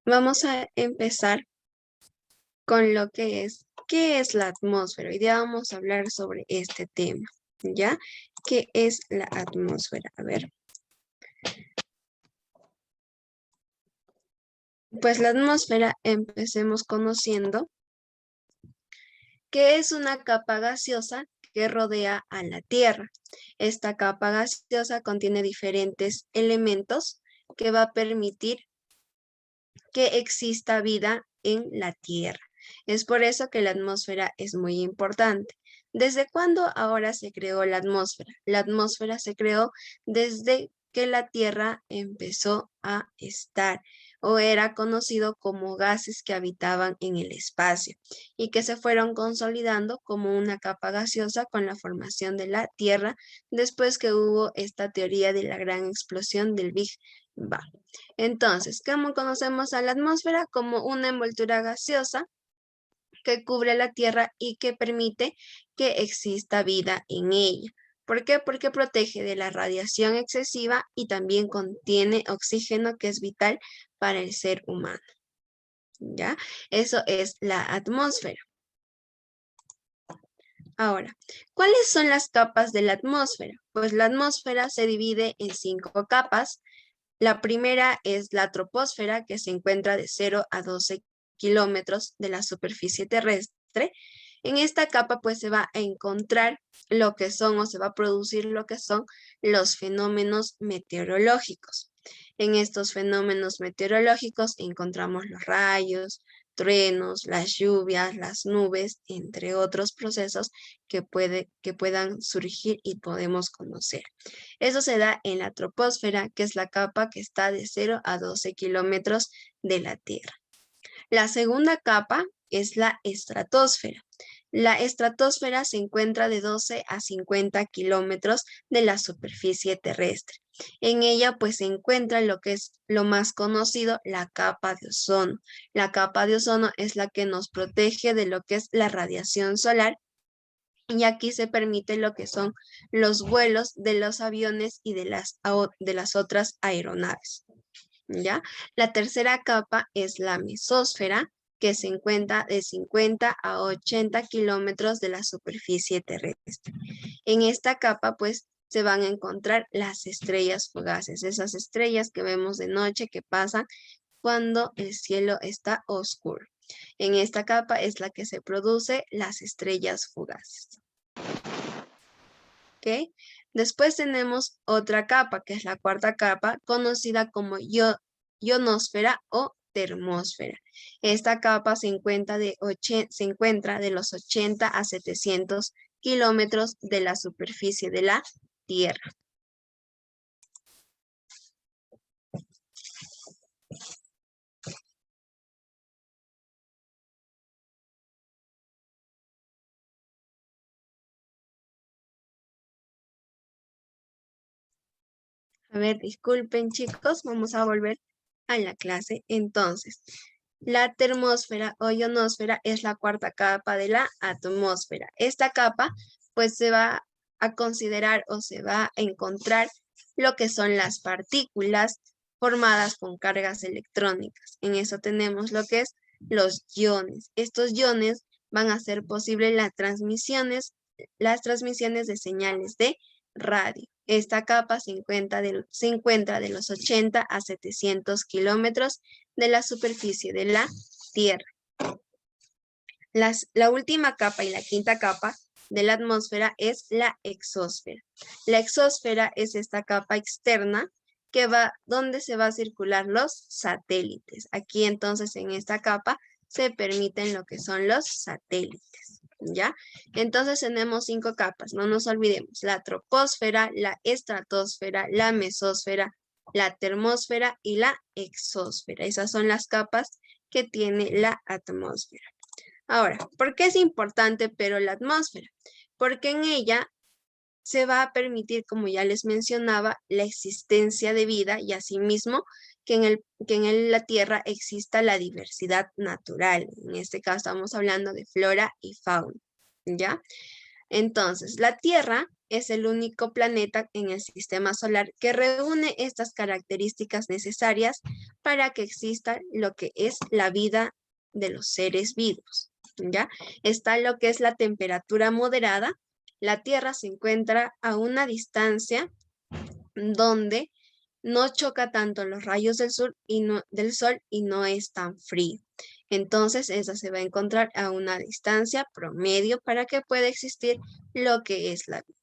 Vamos a empezar con lo que es, ¿qué es la atmósfera? Hoy día vamos a hablar sobre este tema, ¿ya? ¿Qué es la atmósfera? A ver. Pues la atmósfera empecemos conociendo que es una capa gaseosa que rodea a la Tierra. Esta capa gaseosa contiene diferentes elementos que va a permitir que exista vida en la Tierra. Es por eso que la atmósfera es muy importante. ¿Desde cuándo ahora se creó la atmósfera? La atmósfera se creó desde que la Tierra empezó a estar o era conocido como gases que habitaban en el espacio y que se fueron consolidando como una capa gaseosa con la formación de la Tierra después que hubo esta teoría de la gran explosión del Big Bang. Entonces, ¿cómo conocemos a la atmósfera? Como una envoltura gaseosa que cubre la Tierra y que permite que exista vida en ella. ¿Por qué? Porque protege de la radiación excesiva y también contiene oxígeno que es vital para el ser humano. ¿Ya? Eso es la atmósfera. Ahora, ¿cuáles son las capas de la atmósfera? Pues la atmósfera se divide en 5 capas. La primera es la troposfera, que se encuentra de 0 a 12 kilómetros de la superficie terrestre. En esta capa pues se va a encontrar lo que son o se va a producir lo que son los fenómenos meteorológicos. En estos fenómenos meteorológicos encontramos los rayos, truenos, las lluvias, las nubes, entre otros procesos que puedan surgir y podemos conocer. Eso se da en la troposfera, que es la capa que está de 0 a 12 kilómetros de la Tierra. La segunda capa es la estratosfera. La estratosfera se encuentra de 12 a 50 kilómetros de la superficie terrestre. En ella pues se encuentra lo que es lo más conocido, la capa de ozono. La capa de ozono es la que nos protege de lo que es la radiación solar y aquí se permite lo que son los vuelos de los aviones y de las otras aeronaves. ¿Ya? La tercera capa es la mesósfera, que se encuentra de 50 a 80 kilómetros de la superficie terrestre. En esta capa, pues, se van a encontrar las estrellas fugaces, esas estrellas que vemos de noche que pasan cuando el cielo está oscuro. En esta capa es la que se produce las estrellas fugaces. ¿Ok? Después tenemos otra capa, que es la cuarta capa, conocida como ionosfera o termósfera. Esta capa se encuentra de los 80 a 700 kilómetros de la superficie de la Tierra. A ver, disculpen chicos, vamos a volver a la clase. Entonces, la termósfera o ionosfera es la cuarta capa de la atmósfera. Esta capa pues se va a considerar o se va a encontrar lo que son las partículas formadas con cargas electrónicas. En eso tenemos lo que es los iones. Estos iones van a hacer posible las transmisiones de señales de radio. Esta capa se encuentra de los 80 a 700 kilómetros de la superficie de la Tierra. La última capa y la quinta capa de la atmósfera es la exósfera. La exósfera es esta capa externa donde se va a circular los satélites. Aquí entonces en esta capa se permiten lo que son los satélites. ¿Ya? Entonces tenemos 5 capas, no nos olvidemos, la troposfera, la estratosfera, la mesósfera, la termósfera y la exósfera. Esas son las capas que tiene la atmósfera. Ahora, ¿por qué es importante pero la atmósfera? Porque en ella se va a permitir, como ya les mencionaba, la existencia de vida y asimismo que en la Tierra exista la diversidad natural. En este caso estamos hablando de flora y fauna, ¿ya? Entonces, la Tierra es el único planeta en el sistema solar que reúne estas características necesarias para que exista lo que es la vida de los seres vivos, ¿ya? Está lo que es la temperatura moderada. La Tierra se encuentra a una distancia donde no choca tanto los rayos del sol y no es tan frío. Entonces, esa se va a encontrar a una distancia promedio para que pueda existir lo que es la vida.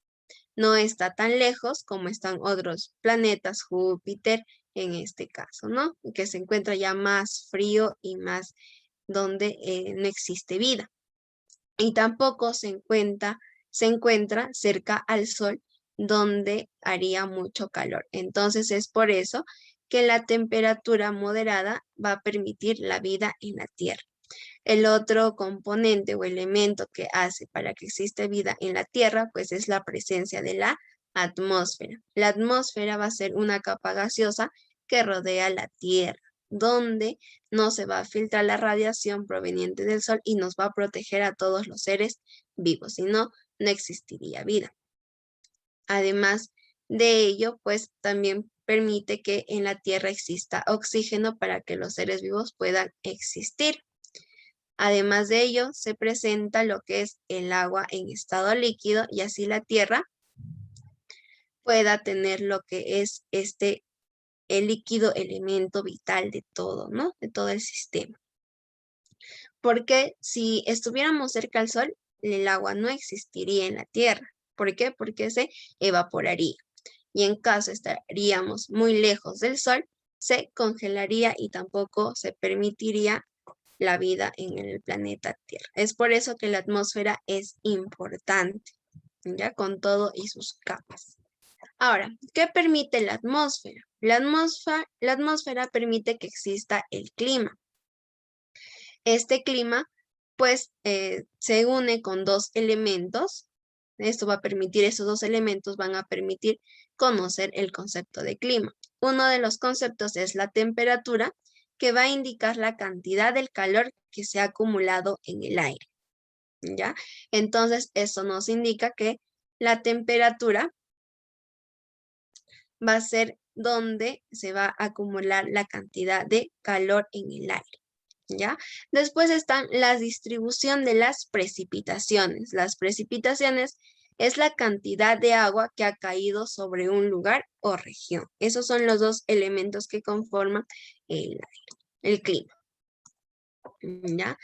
No está tan lejos como están otros planetas, Júpiter en este caso, ¿no? Que se encuentra ya más frío y más donde no existe vida. Y tampoco se encuentra cerca al Sol donde haría mucho calor. Entonces es por eso que la temperatura moderada va a permitir la vida en la Tierra. El otro componente o elemento que hace para que exista vida en la Tierra, pues es la presencia de la atmósfera. La atmósfera va a ser una capa gaseosa que rodea la Tierra, donde no se va a filtrar la radiación proveniente del Sol y nos va a proteger a todos los seres vivos, si no, no existiría vida. Además de ello, pues también permite que en la Tierra exista oxígeno para que los seres vivos puedan existir. Además de ello, se presenta lo que es el agua en estado líquido y así la Tierra pueda tener lo que es el líquido elemento vital de todo, ¿no? De todo el sistema. Porque si estuviéramos cerca al Sol, el agua no existiría en la Tierra. ¿Por qué? Porque se evaporaría. Y en caso estaríamos muy lejos del Sol, se congelaría y tampoco se permitiría la vida en el planeta Tierra. Es por eso que la atmósfera es importante, ya con todo y sus capas. Ahora, ¿qué permite la atmósfera? La atmósfera permite que exista el clima. Este clima, pues, se une con dos elementos. Esos dos elementos van a permitir conocer el concepto de clima. Uno de los conceptos es la temperatura, que va a indicar la cantidad del calor que se ha acumulado en el aire, ¿ya? Entonces, eso nos indica que la temperatura va a ser donde se va a acumular la cantidad de calor en el aire, ¿ya? Después están la distribución de las precipitaciones. Las precipitaciones es la cantidad de agua que ha caído sobre un lugar o región. Esos son los dos elementos que conforman el clima, ¿ya?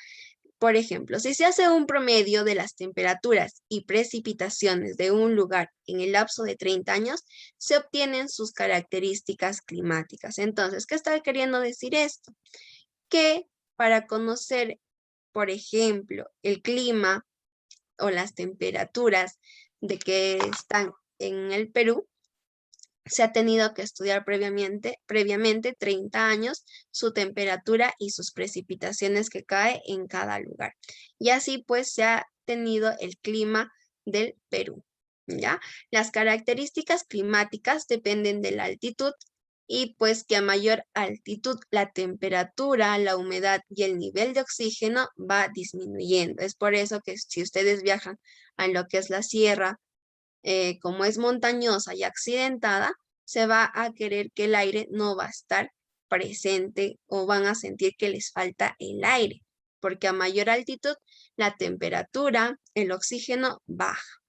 Por ejemplo, si se hace un promedio de las temperaturas y precipitaciones de un lugar en el lapso de 30 años, se obtienen sus características climáticas. Entonces, ¿qué está queriendo decir esto? Que para conocer, por ejemplo, el clima o las temperaturas de que están en el Perú, se ha tenido que estudiar previamente 30 años su temperatura y sus precipitaciones que cae en cada lugar. Y así pues se ha tenido el clima del Perú, ¿ya? Las características climáticas dependen de la altitud y pues que a mayor altitud la temperatura, la humedad y el nivel de oxígeno va disminuyendo. Es por eso que si ustedes viajan a lo que es la sierra, como es montañosa y accidentada, se va a querer que el aire no va a estar presente o van a sentir que les falta el aire, porque a mayor altitud la temperatura, el oxígeno baja.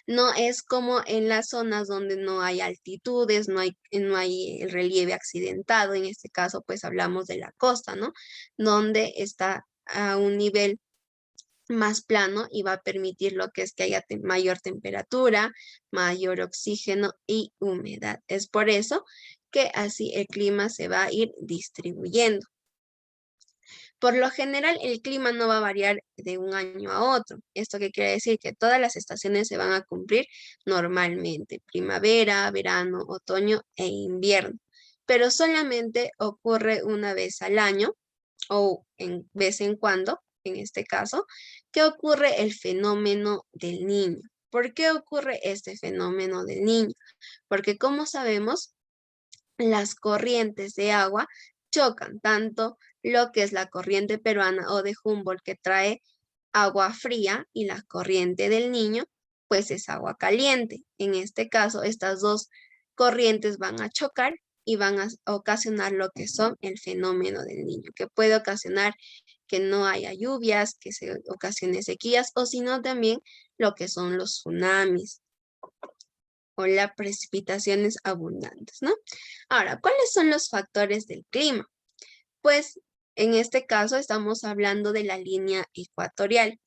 No es como en las zonas donde no hay altitudes, no hay el relieve accidentado, en este caso pues hablamos de la costa, ¿no? Donde está a un nivel más plano y va a permitir lo que es que haya mayor temperatura, mayor oxígeno y humedad. Es por eso que así el clima se va a ir distribuyendo. Por lo general, el clima no va a variar de un año a otro. ¿Esto qué quiere decir? Que todas las estaciones se van a cumplir normalmente. Primavera, verano, otoño e invierno. Pero solamente ocurre una vez al año o en vez en cuando, en este caso, que ocurre el fenómeno del niño. ¿Por qué ocurre este fenómeno del niño? Porque como sabemos, las corrientes de agua chocan tanto lo que es la corriente peruana o de Humboldt que trae agua fría y la corriente del Niño pues es agua caliente. En este caso, estas dos corrientes van a chocar y van a ocasionar lo que son el fenómeno del Niño, que puede ocasionar que no haya lluvias, que se ocasione sequías, o sino también lo que son los tsunamis o las precipitaciones abundantes, ¿no? Ahora, ¿cuáles son los factores del clima? Pues en este caso estamos hablando de la línea ecuatorial.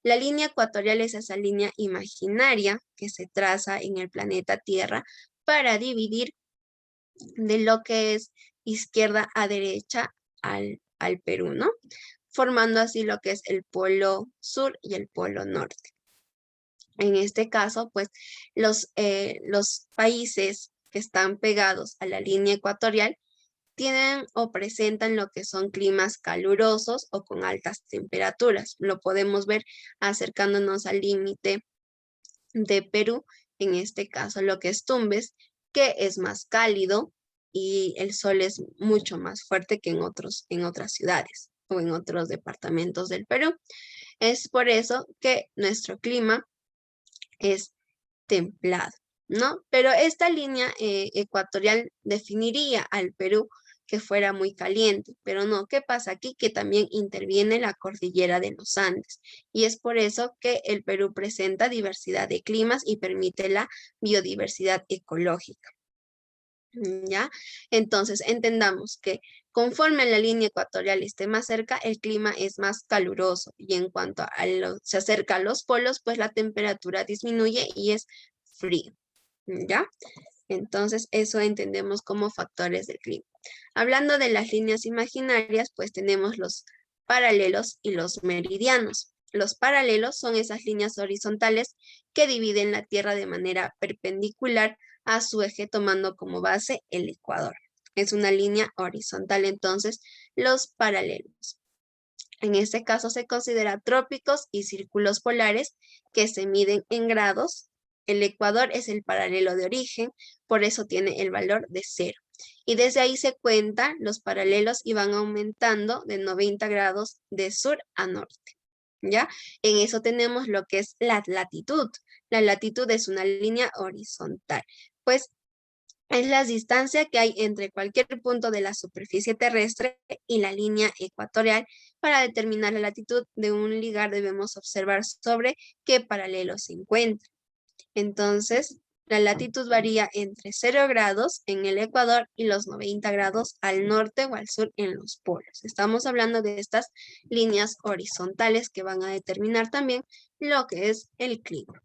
La línea ecuatorial es esa línea imaginaria que se traza en el planeta Tierra para dividir de lo que es izquierda a derecha al Perú, ¿no? Formando así lo que es el polo sur y el polo norte. En este caso, pues los países que están pegados a la línea ecuatorial tienen o presentan lo que son climas calurosos o con altas temperaturas. Lo podemos ver acercándonos al límite de Perú, en este caso lo que es Tumbes, que es más cálido y el sol es mucho más fuerte que en otras ciudades o en otros departamentos del Perú. Es por eso que nuestro clima es templado, ¿no? Pero esta línea ecuatorial definiría al Perú que fuera muy caliente, pero no, ¿qué pasa aquí? Que también interviene la cordillera de los Andes y es por eso que el Perú presenta diversidad de climas y permite la biodiversidad ecológica. ¿Ya? Entonces, entendamos que conforme la línea ecuatorial esté más cerca, el clima es más caluroso y en cuanto se acerca a los polos, pues la temperatura disminuye y es frío, ¿ya? Entonces, eso entendemos como factores del clima. Hablando de las líneas imaginarias, pues tenemos los paralelos y los meridianos. Los paralelos son esas líneas horizontales que dividen la Tierra de manera perpendicular a su eje tomando como base el ecuador. Es una línea horizontal, entonces, los paralelos. En este caso se considera trópicos y círculos polares que se miden en grados. El ecuador es el paralelo de origen, por eso tiene el valor de 0. Y desde ahí se cuentan los paralelos y van aumentando de 90 grados de sur a norte. ¿Ya? En eso tenemos lo que es la latitud. La latitud es una línea horizontal, pues es la distancia que hay entre cualquier punto de la superficie terrestre y la línea ecuatorial. Para determinar la latitud de un lugar debemos observar sobre qué paralelo se encuentra. Entonces, la latitud varía entre 0 grados en el Ecuador y los 90 grados al norte o al sur en los polos. Estamos hablando de estas líneas horizontales que van a determinar también lo que es el clima.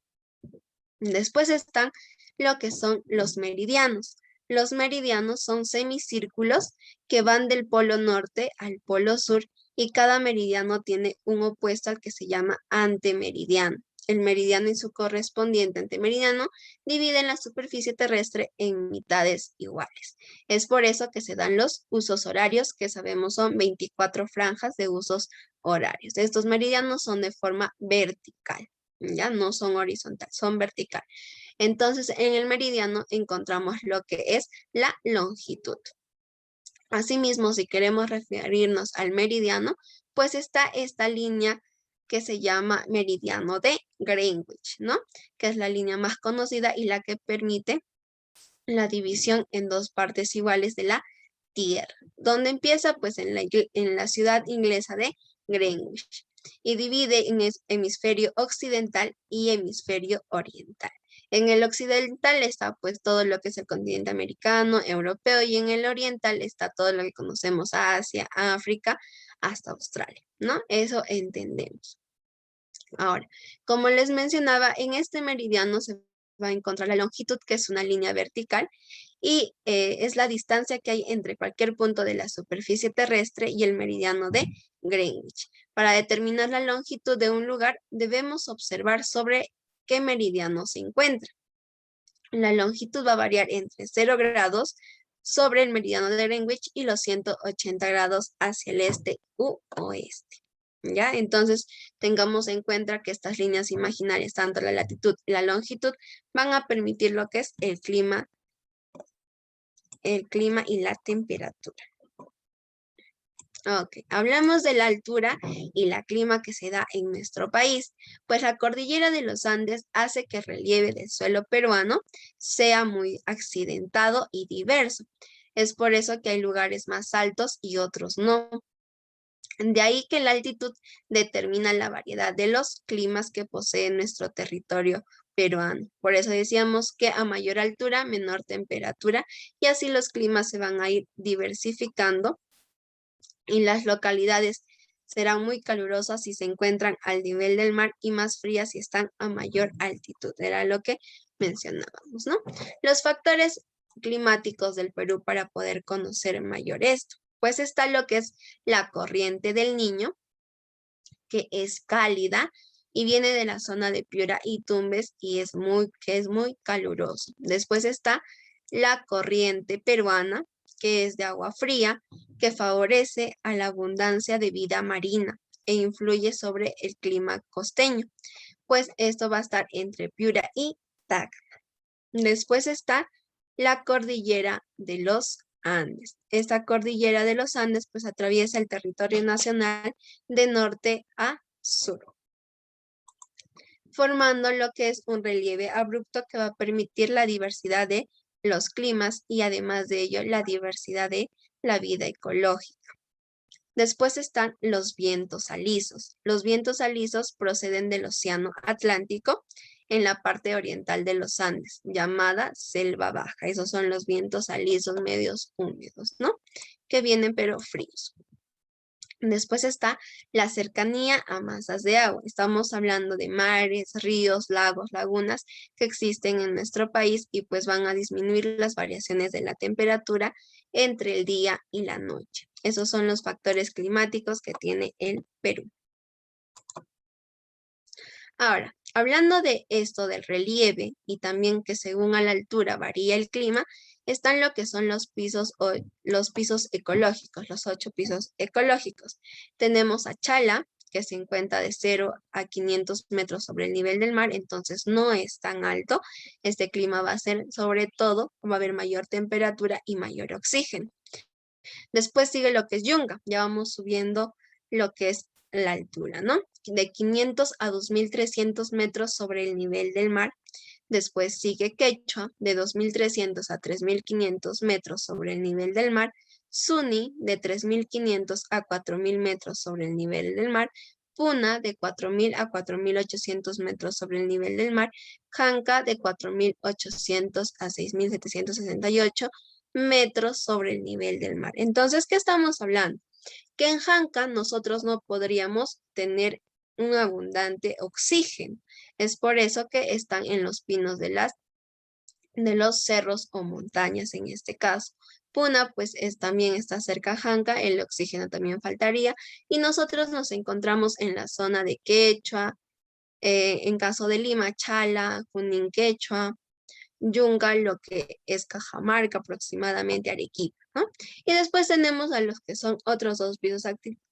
Después están lo que son los meridianos. Los meridianos son semicírculos que van del polo norte al polo sur y cada meridiano tiene un opuesto al que se llama antemeridiano. El meridiano y su correspondiente antemeridiano dividen la superficie terrestre en mitades iguales. Es por eso que se dan los usos horarios, que sabemos son 24 franjas de usos horarios. Estos meridianos son de forma vertical, ya no son horizontal, son vertical. Entonces, en el meridiano encontramos lo que es la longitud. Asimismo, si queremos referirnos al meridiano, pues está esta línea que se llama meridiano de Greenwich, ¿no? Que es la línea más conocida y la que permite la división en dos partes iguales de la Tierra. ¿Dónde empieza? Pues en la ciudad inglesa de Greenwich y divide en hemisferio occidental y hemisferio oriental. En el occidental está pues todo lo que es el continente americano, europeo, y en el oriental está todo lo que conocemos, Asia, África, hasta Australia, ¿no? Eso entendemos. Ahora, como les mencionaba, en este meridiano se va a encontrar la longitud, que es una línea vertical, y es la distancia que hay entre cualquier punto de la superficie terrestre y el meridiano de Greenwich. Para determinar la longitud de un lugar, debemos observar sobre qué meridiano se encuentra. La longitud va a variar entre 0 grados sobre el meridiano de Greenwich y los 180 grados hacia el este u oeste. ¿Ya? Entonces, tengamos en cuenta que estas líneas imaginarias, tanto la latitud y la longitud, van a permitir lo que es el clima y la temperatura. Ok, hablamos de la altura y la clima que se da en nuestro país, pues la cordillera de los Andes hace que el relieve del suelo peruano sea muy accidentado y diverso. Es por eso que hay lugares más altos y otros no. De ahí que la altitud determina la variedad de los climas que posee nuestro territorio peruano. Por eso decíamos que a mayor altura, menor temperatura, y así los climas se van a ir diversificando y las localidades serán muy calurosas si se encuentran al nivel del mar y más frías si están a mayor altitud. Era lo que mencionábamos, ¿no? Los factores climáticos del Perú para poder conocer mayor esto. Pues está lo que es la corriente del Niño, que es cálida y viene de la zona de Piura y Tumbes y es muy caluroso. Después está la corriente peruana, que es de agua fría, que favorece a la abundancia de vida marina e influye sobre el clima costeño, pues esto va a estar entre Piura y Tacna. Después está la cordillera de los Andes. Esta cordillera de los Andes pues atraviesa el territorio nacional de norte a sur, formando lo que es un relieve abrupto que va a permitir la diversidad de los climas y además de ello la diversidad de la vida ecológica. Después están los vientos alisos. Los vientos alisos proceden del Océano Atlántico en la parte oriental de los Andes, llamada selva baja. Esos son los vientos alisos medios húmedos, ¿no? Que vienen pero fríos. Después está la cercanía a masas de agua. Estamos hablando de mares, ríos, lagos, lagunas que existen en nuestro país y pues van a disminuir las variaciones de la temperatura entre el día y la noche. Esos son los factores climáticos que tiene el Perú. Ahora, hablando de esto del relieve y también que según a la altura varía el clima, están lo que son los pisos ecológicos, los 8 pisos ecológicos. Tenemos a Chala, que se encuentra de 0 a 500 metros sobre el nivel del mar, entonces no es tan alto. Este clima va a ser sobre todo, va a haber mayor temperatura y mayor oxígeno. Después sigue lo que es Yunga, ya vamos subiendo lo que es la altura, ¿no? De 500 a 2300 metros sobre el nivel del mar. Después sigue Quechua, de 2300 a 3500 metros sobre el nivel del mar. Suni, de 3500 a 4000 metros sobre el nivel del mar. Puna, de 4000 a 4800 metros sobre el nivel del mar. Janca, de 4800 a 6768 metros sobre el nivel del mar. Entonces, ¿qué estamos hablando? Que en Janca nosotros no podríamos tener un abundante oxígeno. Es por eso que están en los pinos de los cerros o montañas en este caso. Puna pues también está cerca a Janca, el oxígeno también faltaría y nosotros nos encontramos en la zona de Quechua, en caso de Lima, Chala, Junín Quechua, Yunga, lo que es Cajamarca, aproximadamente Arequipa, ¿no? Y después tenemos a los que son otros 2 pisos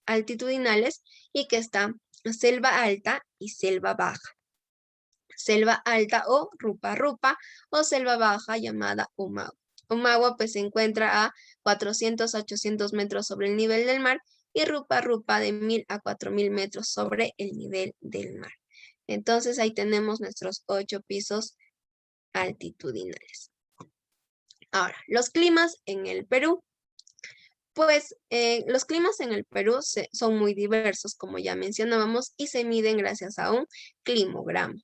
altitudinales y que están selva alta y selva baja. Selva alta o rupa rupa o selva baja llamada Humagua. Humagua pues se encuentra a 400 a 800 metros sobre el nivel del mar y rupa rupa de 1000 a 4000 metros sobre el nivel del mar. Entonces ahí tenemos nuestros 8 pisos altitudinales. Ahora, los climas en el Perú. Pues los climas en el Perú son muy diversos, como ya mencionábamos, y se miden gracias a un climograma.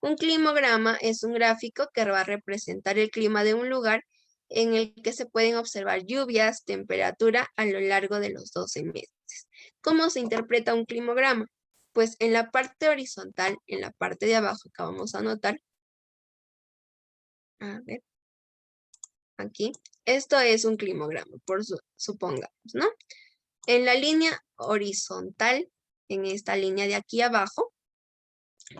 Un climograma es un gráfico que va a representar el clima de un lugar en el que se pueden observar lluvias, temperatura a lo largo de los 12 meses. ¿Cómo se interpreta un climograma? Pues en la parte horizontal, en la parte de abajo que vamos a anotar, a ver, aquí, esto es un climograma, supongamos, ¿no? En la línea horizontal, en esta línea de aquí abajo,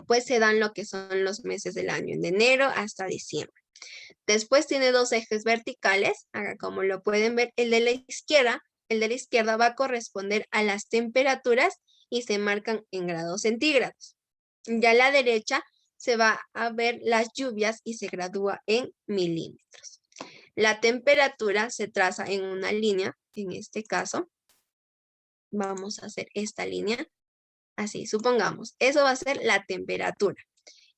pues se dan lo que son los meses del año, de enero hasta diciembre. Después tiene 2 ejes verticales, acá como lo pueden ver, el de la izquierda va a corresponder a las temperaturas y se marcan en grados centígrados. Ya a la derecha se va a ver las lluvias y se gradúa en milímetros. La temperatura se traza en una línea, en este caso, Vamos a hacer esta línea. Así, supongamos, eso va a ser la temperatura.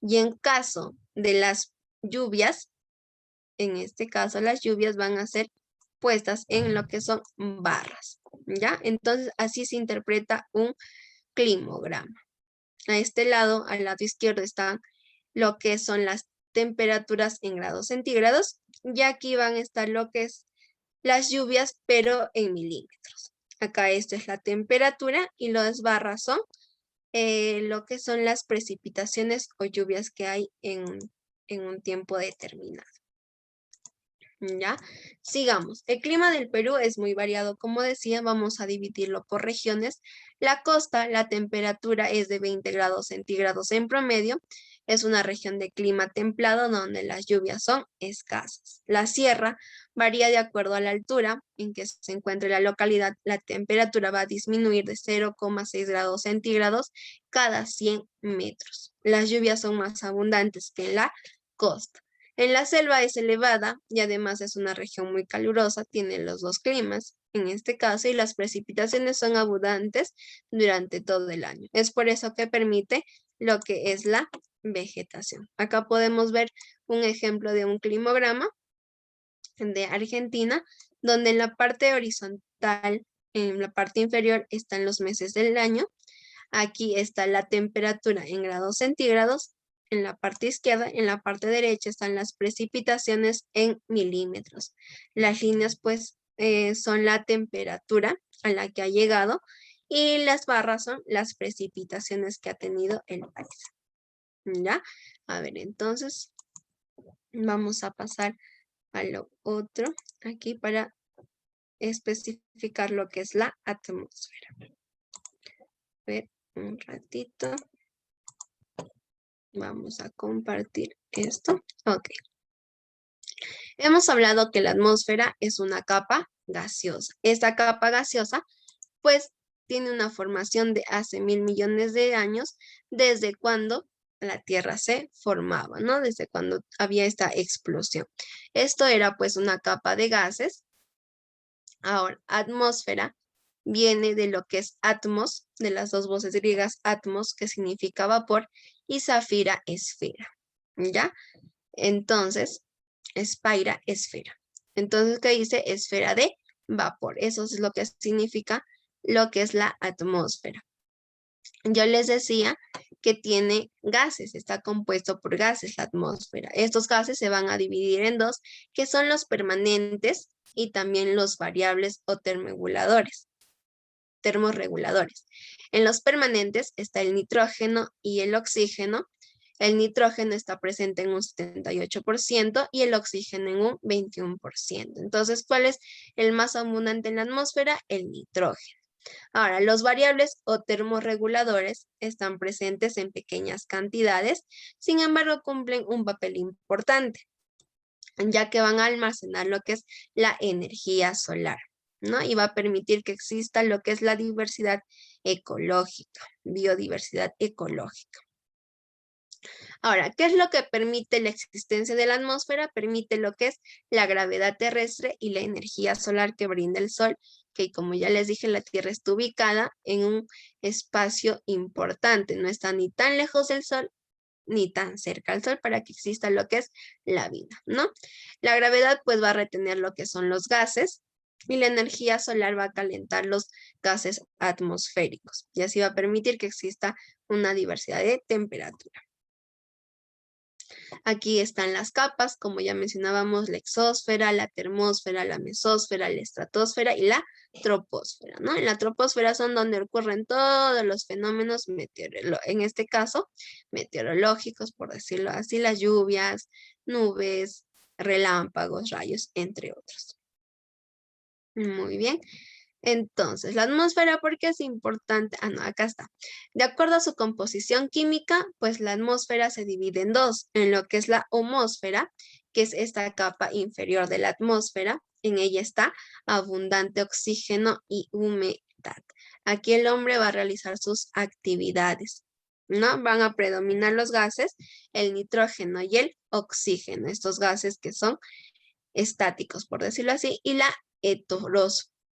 Y en caso de las lluvias, en este caso las lluvias van a ser puestas en lo que son barras, ¿ya? Entonces, así se interpreta un climograma. A este lado, al lado izquierdo, están lo que son las temperaturas en grados centígrados, y aquí van a estar lo que es las lluvias, pero en milímetros. Acá esto es la temperatura y las barras son lo que son las precipitaciones o lluvias que hay en un tiempo determinado. ¿Ya? Sigamos. El clima del Perú es muy variado, como decía, vamos a dividirlo por regiones. La costa, la temperatura es de 20 grados centígrados en promedio. Es una región de clima templado donde las lluvias son escasas. La sierra varía de acuerdo a la altura en que se encuentre la localidad. La temperatura va a disminuir de 0,6 grados centígrados cada 100 metros. Las lluvias son más abundantes que en la costa. En la selva es elevada y además es una región muy calurosa, tiene los dos climas en este caso y las precipitaciones son abundantes durante todo el año. Es por eso que permite lo que es la vegetación. Acá podemos ver un ejemplo de un climograma de Argentina, donde en la parte horizontal, en la parte inferior están los meses del año. Aquí está la temperatura en grados centígrados. En la parte izquierda, en la parte derecha están las precipitaciones en milímetros. Las líneas pues son la temperatura a la que ha llegado y las barras son las precipitaciones que ha tenido el país. ¿Ya? A ver, entonces vamos a pasar a lo otro aquí para especificar lo que es la atmósfera. A ver, un ratito. Vamos a compartir esto. Ok. Hemos hablado que la atmósfera es una capa gaseosa. Esta capa gaseosa, pues, tiene una formación de hace 1.000 millones de años, desde cuando la Tierra se formaba, ¿no? Desde cuando había esta explosión. Esto era, pues, una capa de gases. Ahora, atmósfera viene de lo que es atmos, de las dos voces griegas atmos, que significa vapor, y zafira, esfera, ¿ya? Entonces, espaira, esfera. Entonces, ¿qué dice? Esfera de vapor. Eso es lo que significa lo que es la atmósfera. Yo les decía que tiene gases, está compuesto por gases la atmósfera. Estos gases se van a dividir en dos, que son los permanentes y también los variables o termorreguladores. En los permanentes está el nitrógeno y el oxígeno. El nitrógeno está presente en un 78% y el oxígeno en un 21%. Entonces, ¿cuál es el más abundante en la atmósfera? El nitrógeno. Ahora, los variables o termorreguladores están presentes en pequeñas cantidades, sin embargo, cumplen un papel importante, ya que van a almacenar lo que es la energía solar, ¿no? Y va a permitir que exista lo que es la diversidad ecológica, biodiversidad ecológica. Ahora, ¿qué es lo que permite la existencia de la atmósfera? Permite lo que es la gravedad terrestre y la energía solar que brinda el Sol, que como ya les dije, la Tierra está ubicada en un espacio importante, no está ni tan lejos del Sol ni tan cerca al Sol para que exista lo que es la vida, ¿no? La gravedad pues va a retener lo que son los gases y la energía solar va a calentar los gases atmosféricos y así va a permitir que exista una diversidad de temperatura. Aquí están las capas, como ya mencionábamos, la exósfera, la termósfera, la mesósfera, la estratosfera y la troposfera, ¿no? En la troposfera son donde ocurren todos los fenómenos en este caso, meteorológicos, por decirlo así, las lluvias, nubes, relámpagos, rayos, entre otros. Muy bien. Entonces, la atmósfera, ¿por qué es importante? Ah, no, acá está. De acuerdo a su composición química, pues la atmósfera se divide en dos, en lo que es la homosfera, que es esta capa inferior de la atmósfera. En ella está abundante oxígeno y humedad. Aquí el hombre va a realizar sus actividades, ¿no? Van a predominar los gases, el nitrógeno y el oxígeno, estos gases que son estáticos, por decirlo así, y la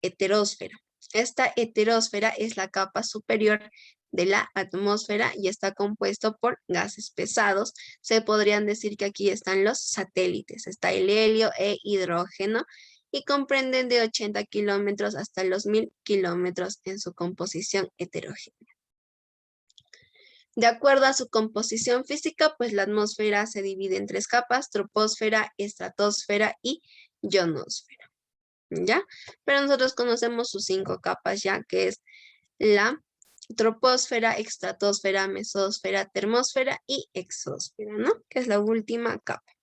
heterosfera. Esta heterósfera es la capa superior de la atmósfera y está compuesto por gases pesados. Se podrían decir que aquí están los satélites. Está el helio e hidrógeno y comprenden de 80 kilómetros hasta los 1000 kilómetros en su composición heterogénea. De acuerdo a su composición física, pues la atmósfera se divide en 3 capas: troposfera, estratosfera y ionosfera. ¿Ya? Pero nosotros conocemos sus 5 capas ya, que es la troposfera, estratosfera, mesósfera, termósfera y exósfera, ¿no? Que es la última capa.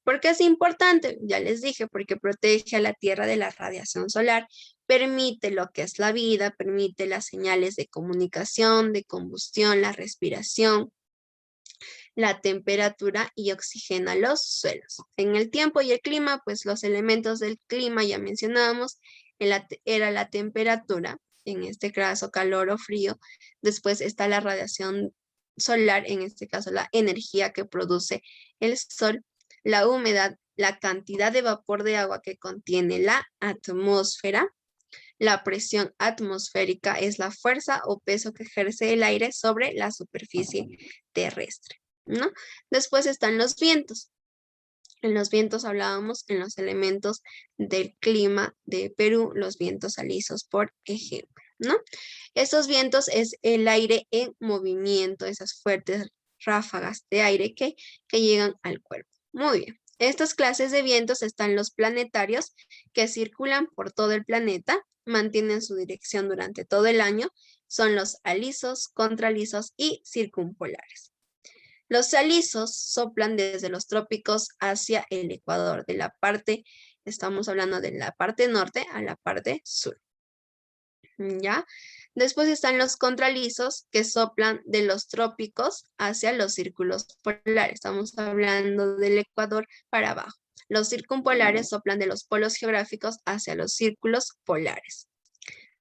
¿Por qué es importante? Ya les dije, porque protege a la Tierra de la radiación solar, permite lo que es la vida, permite las señales de comunicación, de combustión, la respiración, la temperatura y oxigena los suelos. En el tiempo y el clima, pues los elementos del clima ya mencionábamos, era la temperatura, en este caso calor o frío. Después está la radiación solar, en este caso la energía que produce el sol, la humedad, la cantidad de vapor de agua que contiene la atmósfera. La presión atmosférica es la fuerza o peso que ejerce el aire sobre la superficie terrestre, ¿no? Después están los vientos. En los vientos hablábamos en los elementos del clima de Perú, los vientos alisos, por ejemplo, ¿no? Esos vientos es el aire en movimiento, esas fuertes ráfagas de aire que llegan al cuerpo. Muy bien. Estas clases de vientos están los planetarios, que circulan por todo el planeta, mantienen su dirección durante todo el año. Son los alisos, contralisos y circumpolares. Los alisos soplan desde los trópicos hacia el ecuador, estamos hablando de la parte norte a la parte sur. ¿Ya? Después están los contralisos, que soplan de los trópicos hacia los círculos polares. Estamos hablando del ecuador para abajo. Los circumpolares soplan de los polos geográficos hacia los círculos polares.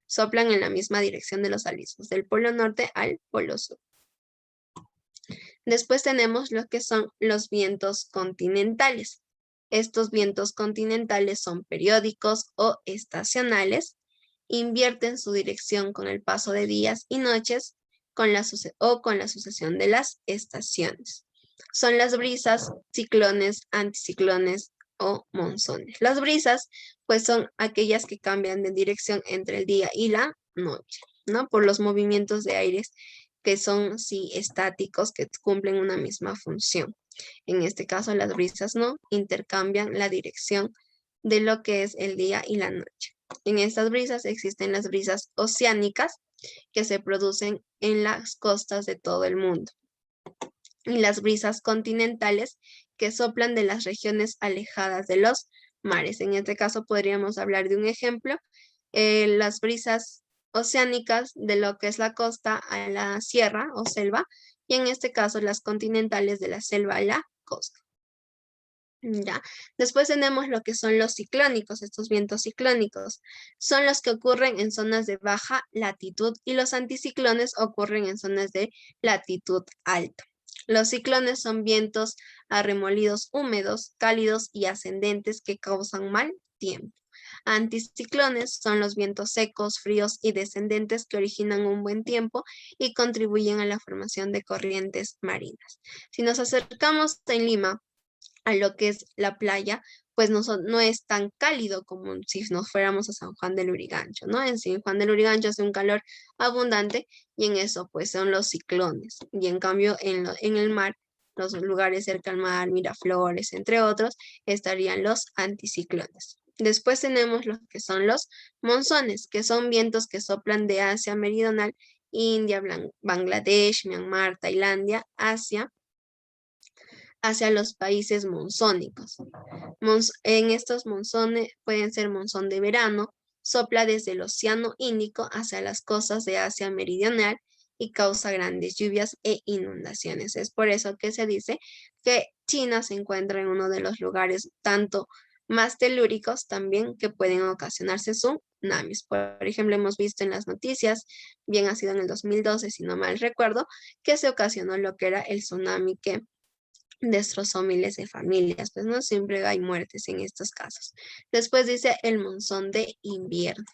Soplan en la misma dirección de los alisos, del polo norte al polo sur. Después tenemos lo que son los vientos continentales. Estos vientos continentales son periódicos o estacionales. Invierten su dirección con el paso de días y noches con la sucesión de las estaciones. Son las brisas, ciclones, anticiclones o monzones. Las brisas, pues, son aquellas que cambian de dirección entre el día y la noche, ¿no? Por los movimientos de aires que son, sí, estáticos, que cumplen una misma función. En este caso, las brisas no intercambian la dirección de lo que es el día y la noche. En estas brisas existen las brisas oceánicas, que se producen en las costas de todo el mundo, y las brisas continentales, que soplan de las regiones alejadas de los mares. En este caso podríamos hablar de un ejemplo, las brisas oceánicas de lo que es la costa a la sierra o selva, y en este caso las continentales de la selva a la costa. ¿Ya? Después tenemos lo que son los ciclónicos. Estos vientos ciclónicos son los que ocurren en zonas de baja latitud, y los anticiclones ocurren en zonas de latitud alta. Los ciclones son vientos arremolidos húmedos, cálidos y ascendentes que causan mal tiempo. Anticiclones son los vientos secos, fríos y descendentes que originan un buen tiempo y contribuyen a la formación de corrientes marinas. Si nos acercamos en Lima a lo que es la playa, pues no es tan cálido como si nos fuéramos a San Juan del Lurigancho, ¿no? En San Juan del Lurigancho hace un calor abundante y en eso pues son los ciclones. Y en cambio en el mar, los lugares cerca al mar, Miraflores, entre otros, estarían los anticiclones. Después tenemos lo que son los monzones, que son vientos que soplan de Asia meridional, India, Bangladesh, Myanmar, Tailandia, hacia los países monzónicos. En estos monzones pueden ser monzón de verano, sopla desde el Océano Índico hacia las costas de Asia meridional y causa grandes lluvias e inundaciones. Es por eso que se dice que China se encuentra en uno de los lugares tanto más telúricos también que pueden ocasionarse tsunamis. Por ejemplo, hemos visto en las noticias, bien ha sido en el 2012, si no mal recuerdo, que se ocasionó lo que era el tsunami que destrozó miles de familias, pues no siempre hay muertes en estos casos. Después dice el monzón de invierno.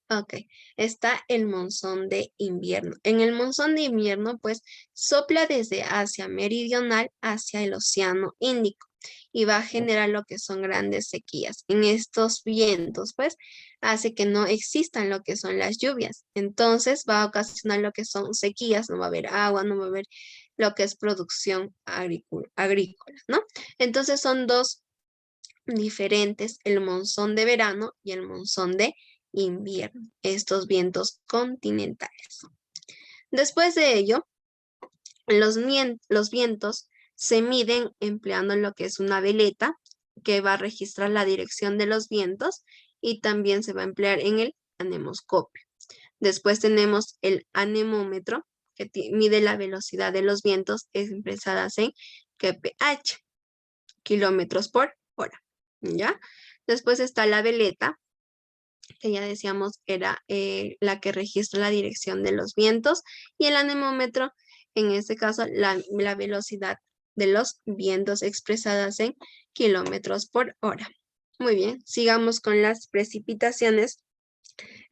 Ok, está el monzón de invierno. En el monzón de invierno, pues, sopla desde Asia Meridional hacia el Océano Índico y va a generar lo que son grandes sequías. En estos vientos, pues, hace que no existan lo que son las lluvias. Entonces, va a ocasionar lo que son sequías, no va a haber agua, no va a haber lo que es producción agrícola, ¿no? Entonces, son dos diferentes, el monzón de verano y el monzón de invierno, estos vientos continentales. Después de ello, los vientos se miden empleando lo que es una veleta que va a registrar la dirección de los vientos y también se va a emplear en el anemoscopio. Después tenemos el anemómetro que mide la velocidad de los vientos expresadas en kph, kilómetros por hora. ¿Ya? Después está la veleta, que ya decíamos era la que registra la dirección de los vientos, y el anemómetro, en este caso, la velocidad de los vientos expresadas en kilómetros por hora. Muy bien, sigamos con las precipitaciones.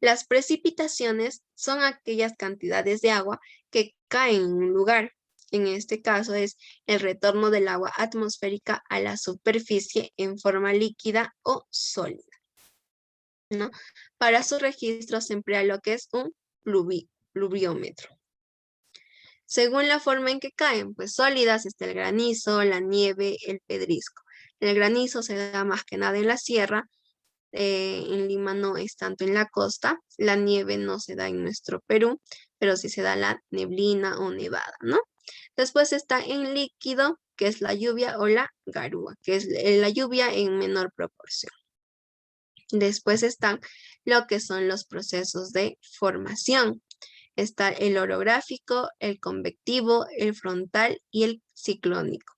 Las precipitaciones son aquellas cantidades de agua que caen en un lugar. En este caso es el retorno del agua atmosférica a la superficie en forma líquida o sólida, ¿no? Para su registro se emplea lo que es un pluviómetro. Según la forma en que caen, pues sólidas está el granizo, la nieve, el pedrisco. El granizo se da más que nada en la sierra, en Lima no es tanto en la costa, la nieve no se da en nuestro Perú, pero sí se da la neblina o nevada, ¿no? Después está en líquido, que es la lluvia o la garúa, que es la lluvia en menor proporción. Después están lo que son los procesos de formación. Está el orográfico, el convectivo, el frontal y el ciclónico.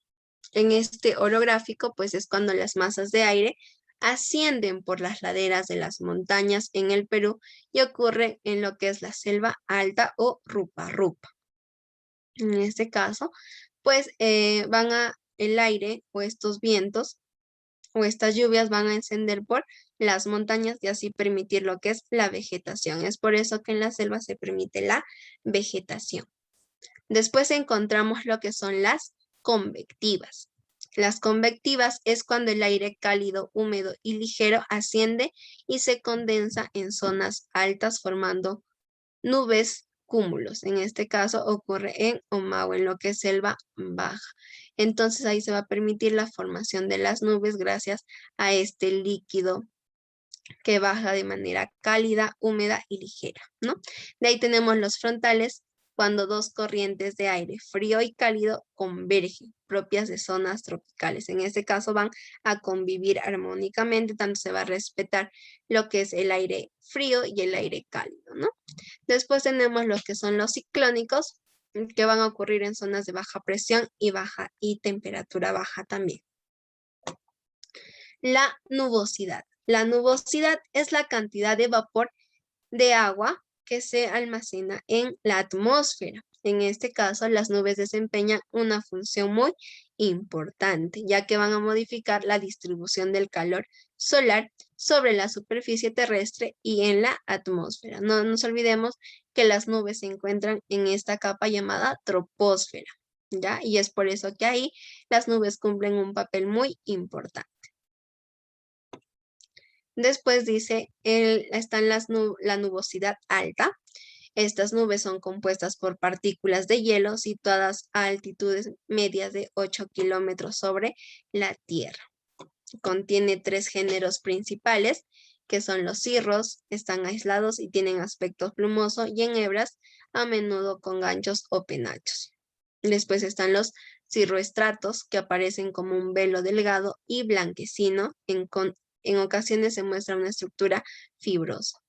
En este orográfico, pues es cuando las masas de aire ascienden por las laderas de las montañas en el Perú y ocurre en lo que es la selva alta o rupa-rupa. En este caso, pues el aire o estos vientos o estas lluvias van a encender por las montañas y así permitir lo que es la vegetación. Es por eso que en la selva se permite la vegetación. Después encontramos lo que son las convectivas. Las convectivas es cuando el aire cálido, húmedo y ligero asciende y se condensa en zonas altas formando nubes, cúmulos. En este caso ocurre en Omagua, en lo que es selva baja. Entonces ahí se va a permitir la formación de las nubes gracias a este líquido que baja de manera cálida, húmeda y ligera, ¿no? De ahí tenemos los frontales, cuando dos corrientes de aire frío y cálido convergen, propias de zonas tropicales. En este caso van a convivir armónicamente, tanto se va a respetar lo que es el aire frío y el aire cálido, ¿no? Después tenemos los que son los ciclónicos, que van a ocurrir en zonas de baja presión y temperatura baja también. La nubosidad. La nubosidad es la cantidad de vapor de agua que se almacena en la atmósfera. En este caso, las nubes desempeñan una función muy importante, ya que van a modificar la distribución del calor solar sobre la superficie terrestre y en la atmósfera. No nos olvidemos que las nubes se encuentran en esta capa llamada troposfera, ¿ya? Y es por eso que ahí las nubes cumplen un papel muy importante. Después dice, están la nubosidad alta. Estas nubes son compuestas por partículas de hielo situadas a altitudes medias de 8 kilómetros sobre la Tierra. Contiene 3 géneros principales, que son los cirros, están aislados y tienen aspecto plumoso y en hebras, a menudo con ganchos o penachos. Después están los cirroestratos, que aparecen como un velo delgado y blanquecino, en ocasiones se muestra una estructura fibrosa.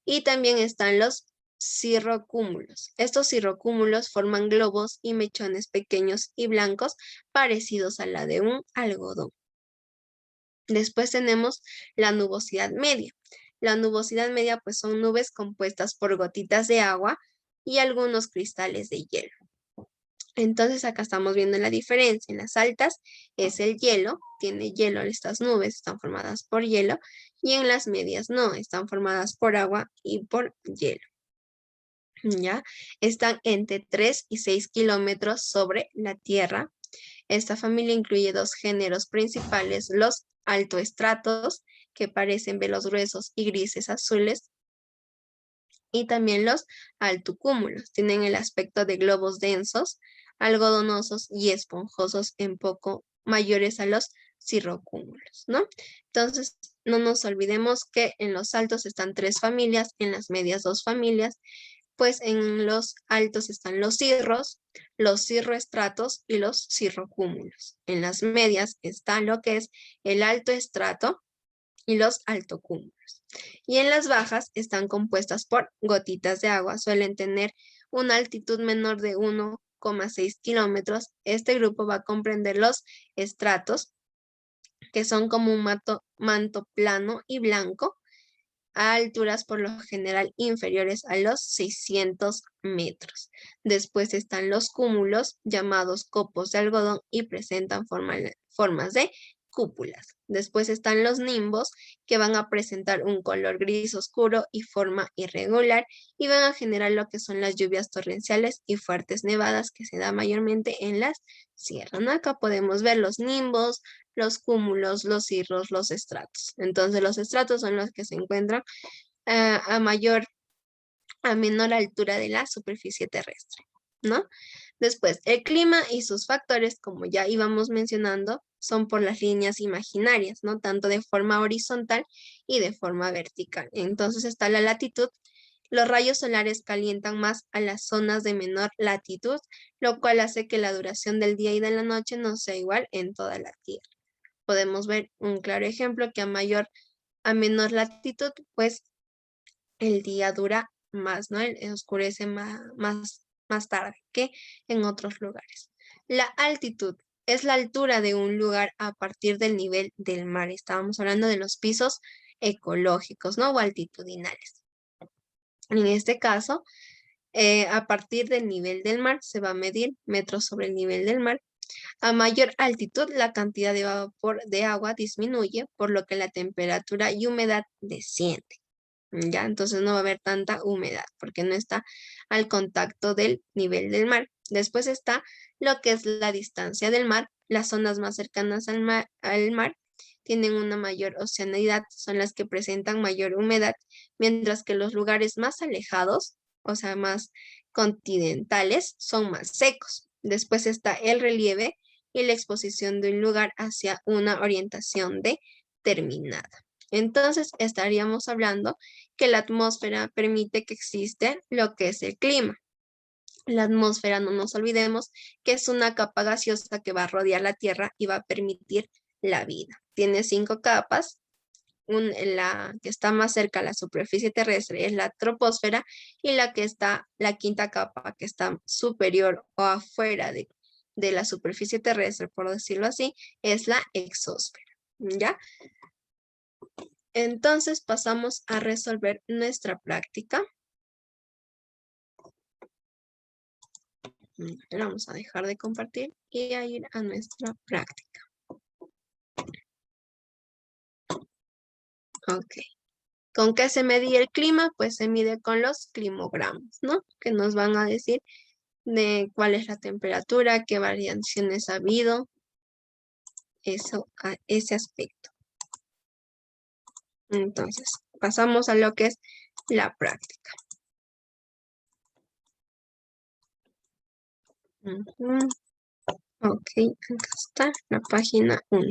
Y también están los cirrocúmulos. Estos cirrocúmulos forman globos y mechones pequeños y blancos parecidos a la de un algodón. Después tenemos la nubosidad media. La nubosidad media pues son nubes compuestas por gotitas de agua y algunos cristales de hielo. Entonces acá estamos viendo la diferencia. En las altas es el hielo, tiene hielo, estas nubes están formadas por hielo, y en las medias no, están formadas por agua y por hielo. ¿Ya? Están entre 3 y 6 kilómetros sobre la Tierra. Esta familia incluye dos géneros principales, los altoestratos, que parecen velos gruesos y grises azules, y también los altocúmulos. Tienen el aspecto de globos densos, algodonosos y esponjosos, en poco mayores a los cirrocúmulos, ¿no? Entonces, no nos olvidemos que en los altos están 3 familias, en las medias 2 familias, pues en los altos están los cirroestratos y los cirrocúmulos. En las medias está lo que es el altoestrato y los altocúmulos. Y en las bajas están compuestas por gotitas de agua. Suelen tener una altitud menor de 1,6 kilómetros. Este grupo va a comprender los estratos, que son como un manto plano y blanco, a alturas por lo general inferiores a los 600 metros. Después están los cúmulos, llamados copos de algodón, y presentan formas de cúpulas. Después están los nimbos, que van a presentar un color gris oscuro y forma irregular, y van a generar lo que son las lluvias torrenciales y fuertes nevadas, que se da mayormente en las sierras, ¿no? Acá podemos ver los nimbos, los cúmulos, los cirros, los estratos. Entonces, los estratos son los que se encuentran a menor altura de la superficie terrestre, ¿no? Después, el clima y sus factores, como ya íbamos mencionando, son por las líneas imaginarias, ¿no? Tanto de forma horizontal y de forma vertical. Entonces está la latitud. Los rayos solares calientan más a las zonas de menor latitud, lo cual hace que la duración del día y de la noche no sea igual en toda la Tierra. Podemos ver un claro ejemplo que a menor latitud, pues el día dura más, ¿no? Oscurece más tarde que en otros lugares. La altitud es la altura de un lugar a partir del nivel del mar. Estábamos hablando de los pisos ecológicos, ¿no? O altitudinales. En este caso, a partir del nivel del mar se va a medir metros sobre el nivel del mar. A mayor altitud, la cantidad de vapor de agua disminuye, por lo que la temperatura y humedad desciende. ¿Ya? Entonces no va a haber tanta humedad porque no está al contacto del nivel del mar. Después está lo que es la distancia del mar. Las zonas más cercanas al mar tienen una mayor oceanidad, son las que presentan mayor humedad, mientras que los lugares más alejados, o sea, más continentales, son más secos. Después está el relieve y la exposición de un lugar hacia una orientación determinada. Entonces, estaríamos hablando que la atmósfera permite que existe lo que es el clima. La atmósfera, no nos olvidemos, que es una capa gaseosa que va a rodear la Tierra y va a permitir la vida. Tiene 5 capas. La que está más cerca a la superficie terrestre es la troposfera, y la quinta capa, que está superior o afuera de la superficie terrestre, por decirlo así, es la exósfera. ¿Ya? Entonces pasamos a resolver nuestra práctica. Vamos a dejar de compartir y a ir a nuestra práctica. Ok. ¿Con qué se medía el clima? Pues se mide con los climogramas, ¿no? Que nos van a decir de cuál es la temperatura, qué variaciones ha habido, ese aspecto. Entonces, pasamos a lo que es la práctica. Ok, acá está la página 1.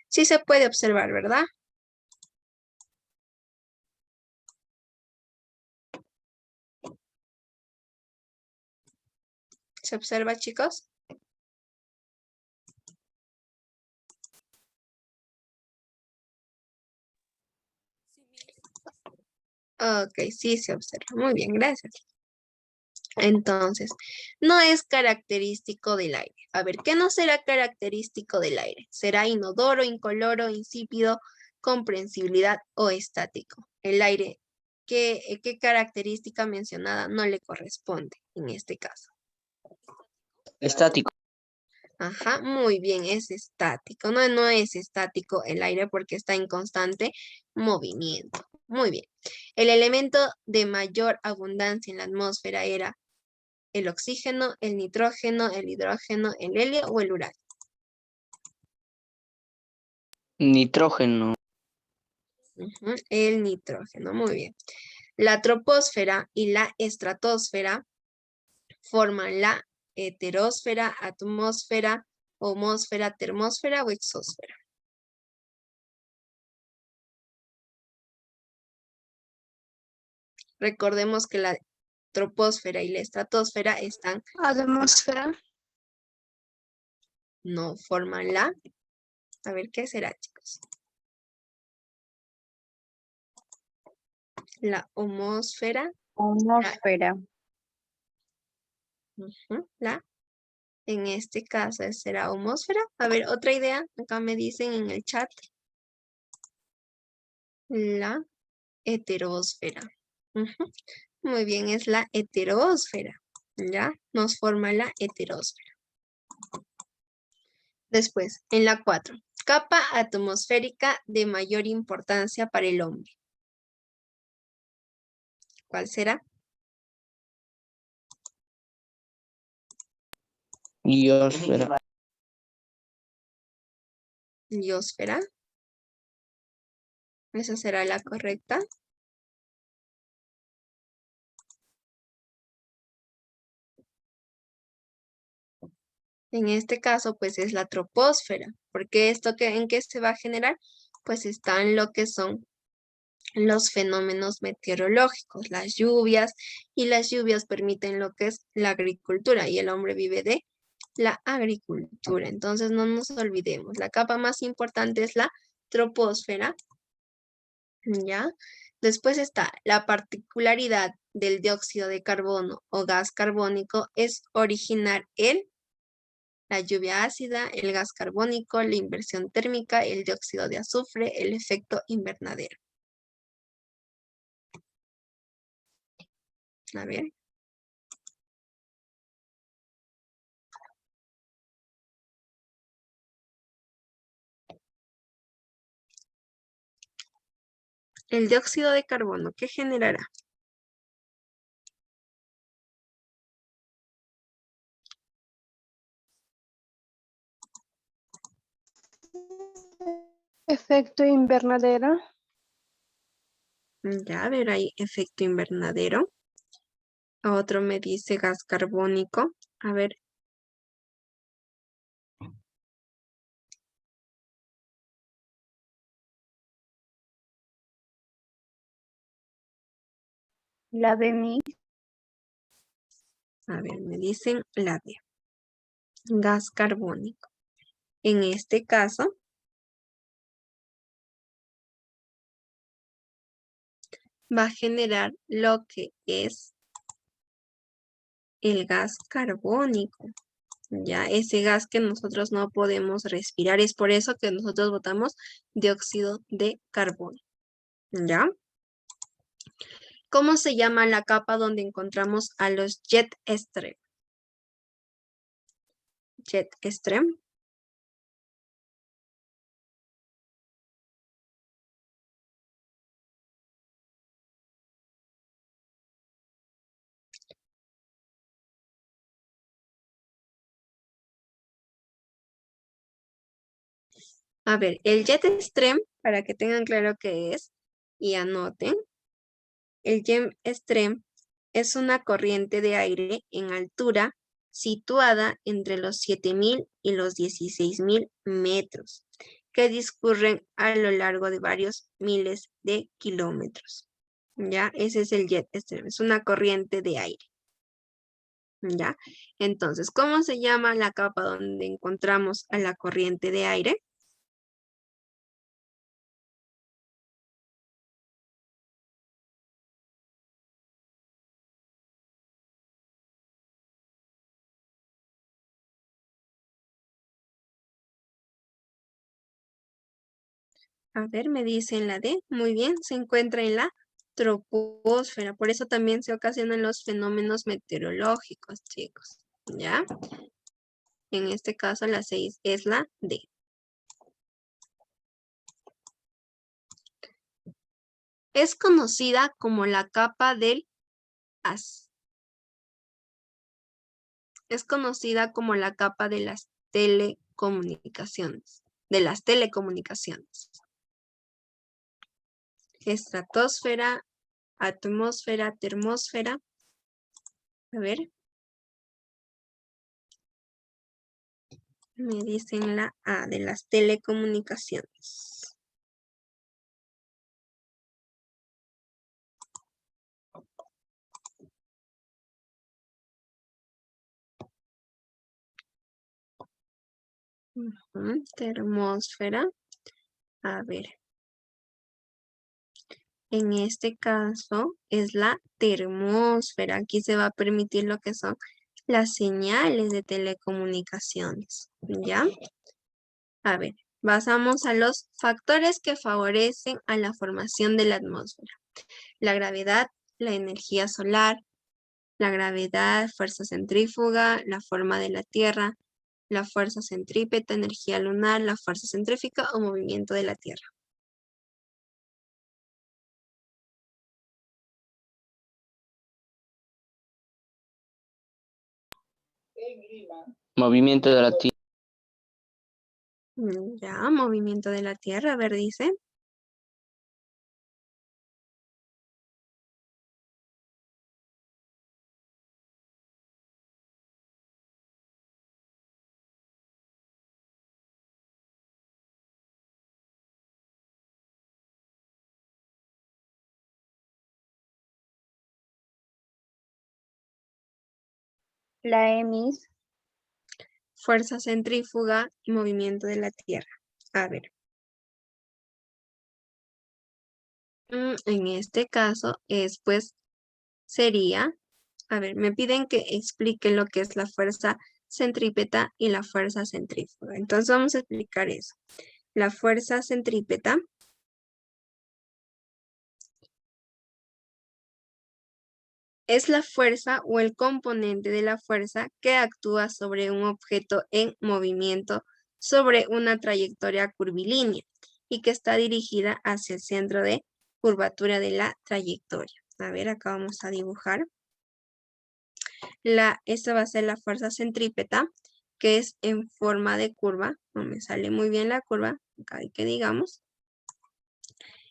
Sí se puede observar, ¿verdad? ¿Se observa, chicos? Ok, sí se observa. Muy bien, gracias. Entonces, no es característico del aire. A ver, ¿qué no será característico del aire? ¿Será inodoro, incoloro, insípido, comprensibilidad o estático? El aire, ¿qué característica mencionada no le corresponde en este caso? Estático. Ajá, muy bien, es estático. No, no es estático el aire porque está en constante movimiento. Muy bien. El elemento de mayor abundancia en la atmósfera era el oxígeno, el nitrógeno, el hidrógeno, el helio o el uranio. Nitrógeno. Ujú, el nitrógeno, muy bien. La troposfera y la estratosfera forman la heterosfera, atmósfera, homosfera, termósfera o exósfera. Recordemos que la troposfera y la estratosfera están, Atmósfera. no forman la, a ver qué será, chicos. La homosfera, Atmósfera. en este caso será homosfera. A ver, otra idea, acá me dicen en el chat. La heterosfera. Ujú, muy bien, es la heterosfera. ¿Ya? Nos forma la heterosfera. Después, en la 4. Capa atmosférica de mayor importancia para el hombre. ¿Cuál será? Biosfera. Biosfera. Esa será la correcta. En este caso, pues es la troposfera. Porque esto en qué se va a generar, pues están lo que son los fenómenos meteorológicos, las lluvias, y las lluvias permiten lo que es la agricultura, y el hombre vive de la agricultura. Entonces no nos olvidemos, la capa más importante es la troposfera, ¿ya? Después está la particularidad del dióxido de carbono o gas carbónico es originar la lluvia ácida, el gas carbónico, la inversión térmica, el dióxido de azufre, el efecto invernadero. A ver. El dióxido de carbono, ¿qué generará? Efecto invernadero. Ya, a ver, hay efecto invernadero. Otro me dice gas carbónico. A ver. La de mí. A ver, me dicen la D. Gas carbónico. En este caso, va a generar lo que es el gas carbónico. Ya, ese gas que nosotros no podemos respirar. Es por eso que nosotros botamos dióxido de carbono. ¿Ya? ¿Cómo se llama la capa donde encontramos a los jet stream? Jet stream. A ver, el jet stream, para que tengan claro qué es y anoten, el jet stream es una corriente de aire en altura situada entre los 7.000 y los 16.000 metros, que discurren a lo largo de varios miles de kilómetros. ¿Ya? Ese es el jet stream, es una corriente de aire. ¿Ya? Entonces, ¿cómo se llama la capa donde encontramos a la corriente de aire? A ver, me dicen la D. Muy bien, se encuentra en la troposfera. Por eso también se ocasionan los fenómenos meteorológicos, chicos. ¿Ya? En este caso la 6 es la D. Es conocida como la capa del as. Es conocida como la capa de las telecomunicaciones. Estratosfera, atmósfera, termósfera. A ver. Me dicen la A de las telecomunicaciones. Termósfera. A ver. En este caso es la termósfera. Aquí se va a permitir lo que son las señales de telecomunicaciones. ¿Ya? A ver, pasamos a los factores que favorecen a la formación de la atmósfera. La gravedad, la energía solar, la gravedad, fuerza centrífuga, la forma de la Tierra, la fuerza centrípeta, energía lunar, la fuerza centrífuga o movimiento de la Tierra. Movimiento de la Tierra. Ya, movimiento de la Tierra, a ver, dice. La EMIS. Fuerza centrífuga y movimiento de la Tierra. A ver. En este caso pues sería, a ver, me piden que explique lo que es la fuerza centrípeta y la fuerza centrífuga. Entonces vamos a explicar eso. La fuerza centrípeta es la fuerza o el componente de la fuerza que actúa sobre un objeto en movimiento sobre una trayectoria curvilínea y que está dirigida hacia el centro de curvatura de la trayectoria. A ver, acá vamos a dibujar. Esta va a ser la fuerza centrípeta, que es en forma de curva. No me sale muy bien la curva, acá hay que digamos.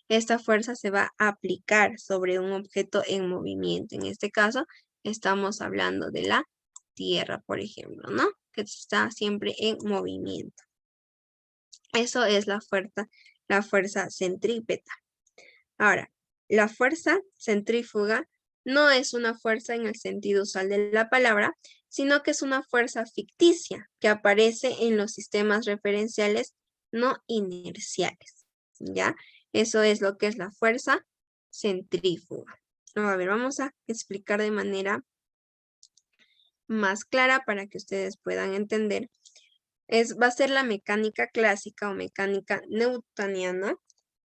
Esta fuerza se va a aplicar sobre un objeto en movimiento. En este caso, estamos hablando de la Tierra, por ejemplo, ¿no? Que está siempre en movimiento. Eso es la fuerza centrípeta. Ahora, la fuerza centrífuga no es una fuerza en el sentido usual de la palabra, sino que es una fuerza ficticia que aparece en los sistemas referenciales no inerciales, ¿ya? Eso es lo que es la fuerza centrífuga. A ver, vamos a explicar de manera más clara para que ustedes puedan entender. Va a ser la mecánica clásica o mecánica newtoniana,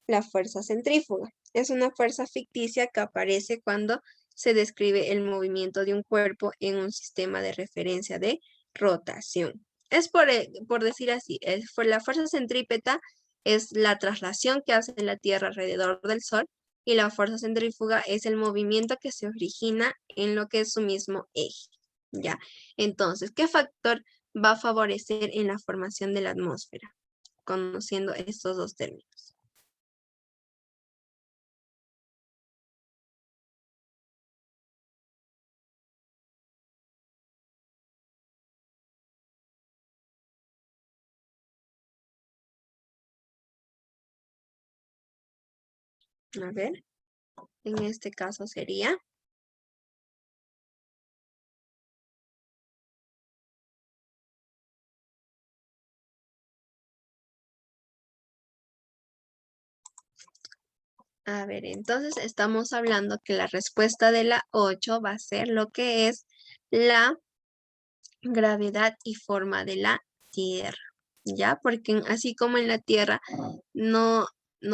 la fuerza centrífuga. Es una fuerza ficticia que aparece cuando se describe el movimiento de un cuerpo en un sistema de referencia de rotación. Es por decir así, la fuerza centrípeta es la traslación que hace la Tierra alrededor del Sol y la fuerza centrífuga es el movimiento que se origina en lo que es su mismo eje. ¿Ya? Entonces, ¿qué factor va a favorecer en la formación de la atmósfera? Conociendo estos dos términos. A ver, en este caso sería a ver, entonces estamos hablando que la respuesta de la 8 va a ser lo que es la gravedad y forma de la Tierra, ¿ya? Porque así como en la Tierra no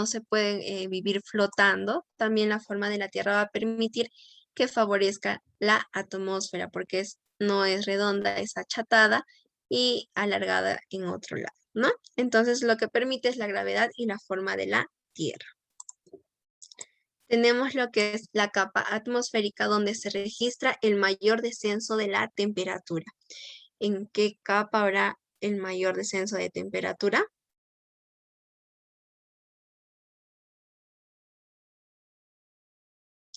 se puede vivir flotando, también la forma de la Tierra va a permitir que favorezca la atmósfera, porque no es redonda, es achatada y alargada en otro lado, ¿no? Entonces lo que permite es la gravedad y la forma de la Tierra. Tenemos lo que es la capa atmosférica donde se registra el mayor descenso de la temperatura. ¿En qué capa habrá el mayor descenso de temperatura?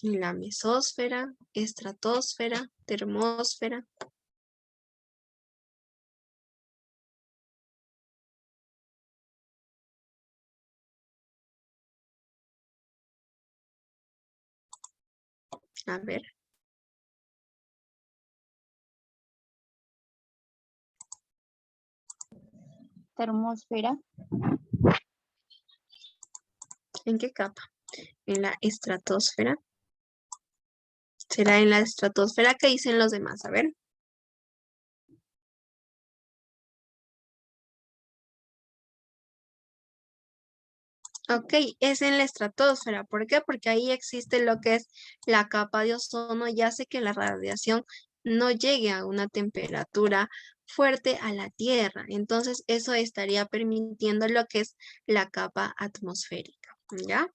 En la mesósfera, estratosfera, termósfera. A ver. Termósfera. ¿En qué capa? En la estratosfera. ¿Será en la estratosfera? ¿Qué dicen los demás? A ver. Ok, es en la estratosfera. ¿Por qué? Porque ahí existe lo que es la capa de ozono y hace que la radiación no llegue a una temperatura fuerte a la Tierra. Entonces, eso estaría permitiendo lo que es la capa atmosférica, ¿ya?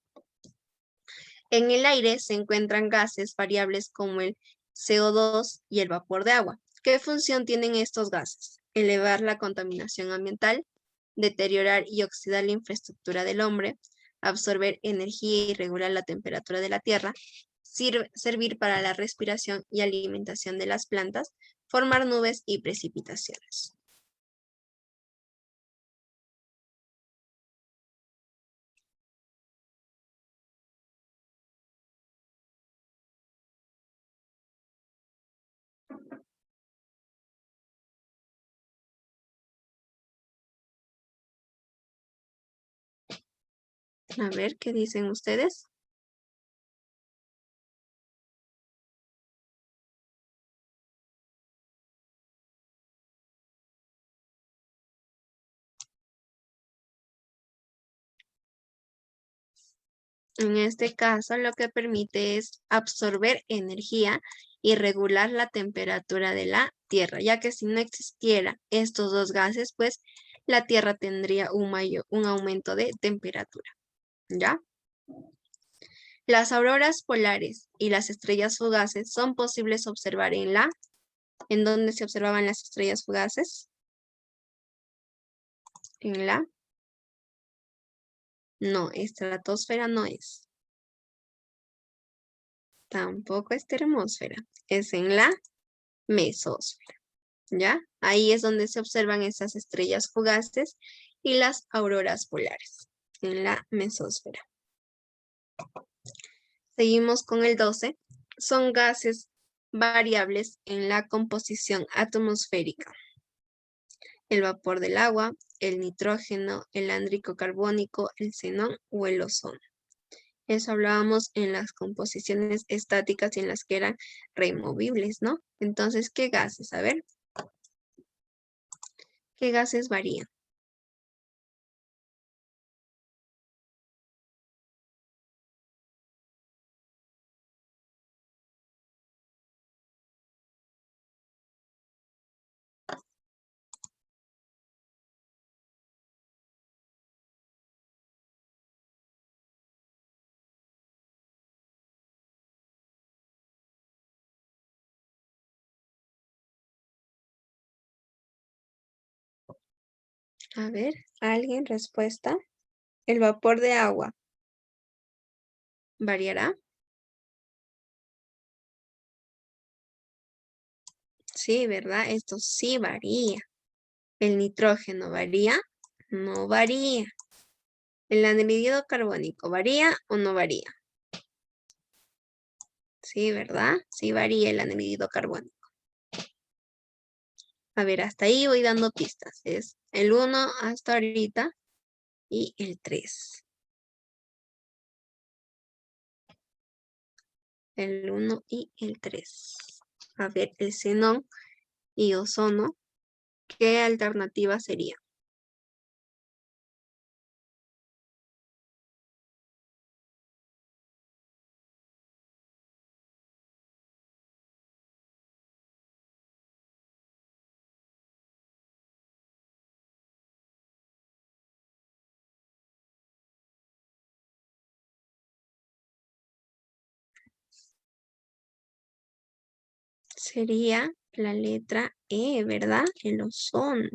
En el aire se encuentran gases variables como el CO2 y el vapor de agua. ¿Qué función tienen estos gases? Elevar la contaminación ambiental, deteriorar y oxidar la infraestructura del hombre, absorber energía y regular la temperatura de la tierra, servir para la respiración y alimentación de las plantas, formar nubes y precipitaciones. A ver, ¿qué dicen ustedes? En este caso, lo que permite es absorber energía y regular la temperatura de la Tierra, ya que si no existiera estos dos gases, pues la Tierra tendría un aumento de temperatura, ¿ya? Las auroras polares y las estrellas fugaces son posibles observar ¿en dónde se observaban las estrellas fugaces? No, estratosfera no es. Tampoco es termósfera, es en la mesósfera. ¿Ya? Ahí es donde se observan esas estrellas fugaces y las auroras polares, en la mesósfera. Seguimos con el 12. Son gases variables en la composición atmosférica. El vapor del agua, el nitrógeno, el anhídrido carbónico, el xenón o el ozono. Eso hablábamos en las composiciones estáticas y en las que eran removibles, ¿no? Entonces, ¿qué gases? A ver. ¿Qué gases varían? A ver, ¿alguien respuesta? El vapor de agua variará. Sí, ¿verdad? Esto sí varía. ¿El nitrógeno varía? No varía. ¿El anhídrido carbónico varía o no varía? Sí, ¿verdad? Sí varía el anhídrido carbónico. A ver, hasta ahí voy dando pistas. Es el 1 hasta ahorita y el 3. El 1 y el 3. A ver, el xenón y ozono, ¿qué alternativa sería? sería la letra E, ¿verdad? El ozono.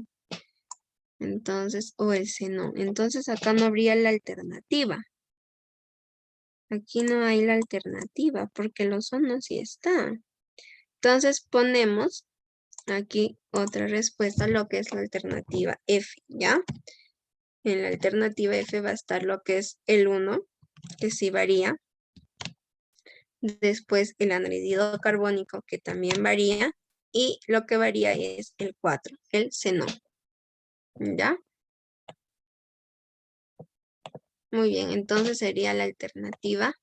Entonces, o el xenón. Entonces acá no habría la alternativa. Aquí no hay la alternativa porque el ozono sí está. Entonces ponemos aquí otra respuesta, lo que es la alternativa F, ¿ya? En la alternativa F va a estar lo que es el 1, que sí varía. Después el anhídrido carbónico, que también varía. Y lo que varía es el 4, el xenón. ¿Ya? Muy bien, entonces sería la alternativa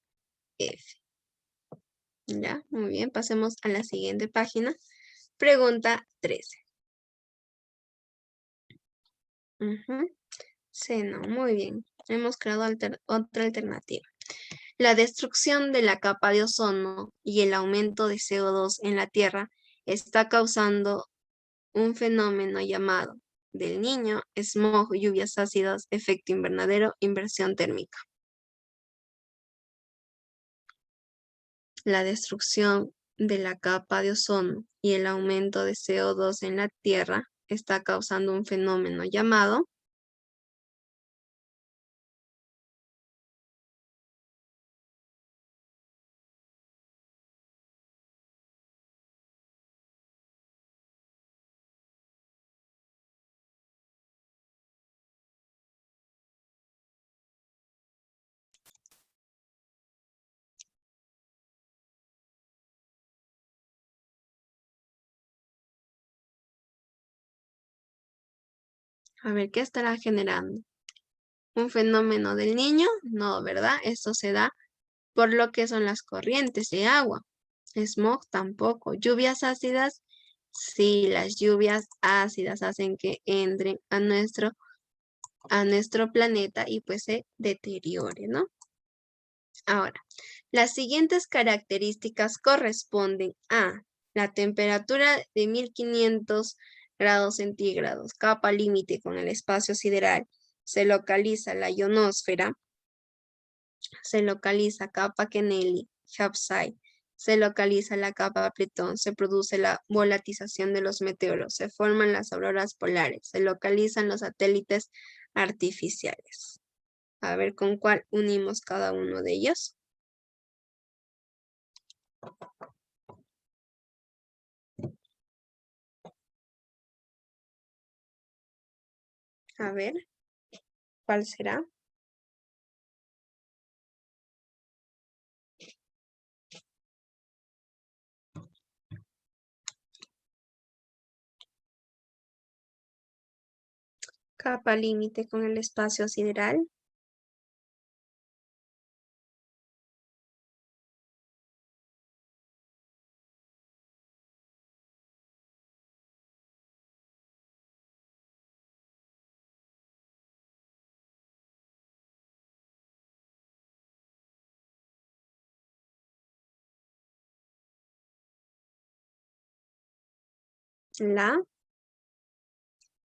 F. ¿Ya? Muy bien, pasemos a la siguiente página. Pregunta 13. Xenón, muy bien. Hemos creado otra alternativa. La destrucción de la capa de ozono y el aumento de CO2 en la Tierra está causando un fenómeno llamado del Niño, smog, lluvias ácidas, efecto invernadero, inversión térmica. La destrucción de la capa de ozono y el aumento de CO2 en la Tierra está causando un fenómeno llamado a ver, ¿qué estará generando? ¿Un fenómeno del Niño? No, ¿verdad? Esto se da por lo que son las corrientes de agua. Smog tampoco. ¿Lluvias ácidas? Sí, las lluvias ácidas hacen que entren a nuestro planeta y pues se deteriore, ¿no? Ahora, las siguientes características corresponden a la temperatura de 1500 grados centígrados, capa límite con el espacio sideral, se localiza la ionosfera, se localiza capa Kennedy, Hapside, se localiza la capa Plutón, se produce la volatización de los meteoros, se forman las auroras polares, se localizan los satélites artificiales. A ver con cuál unimos cada uno de ellos. A ver, ¿cuál será? Capa límite con el espacio sideral.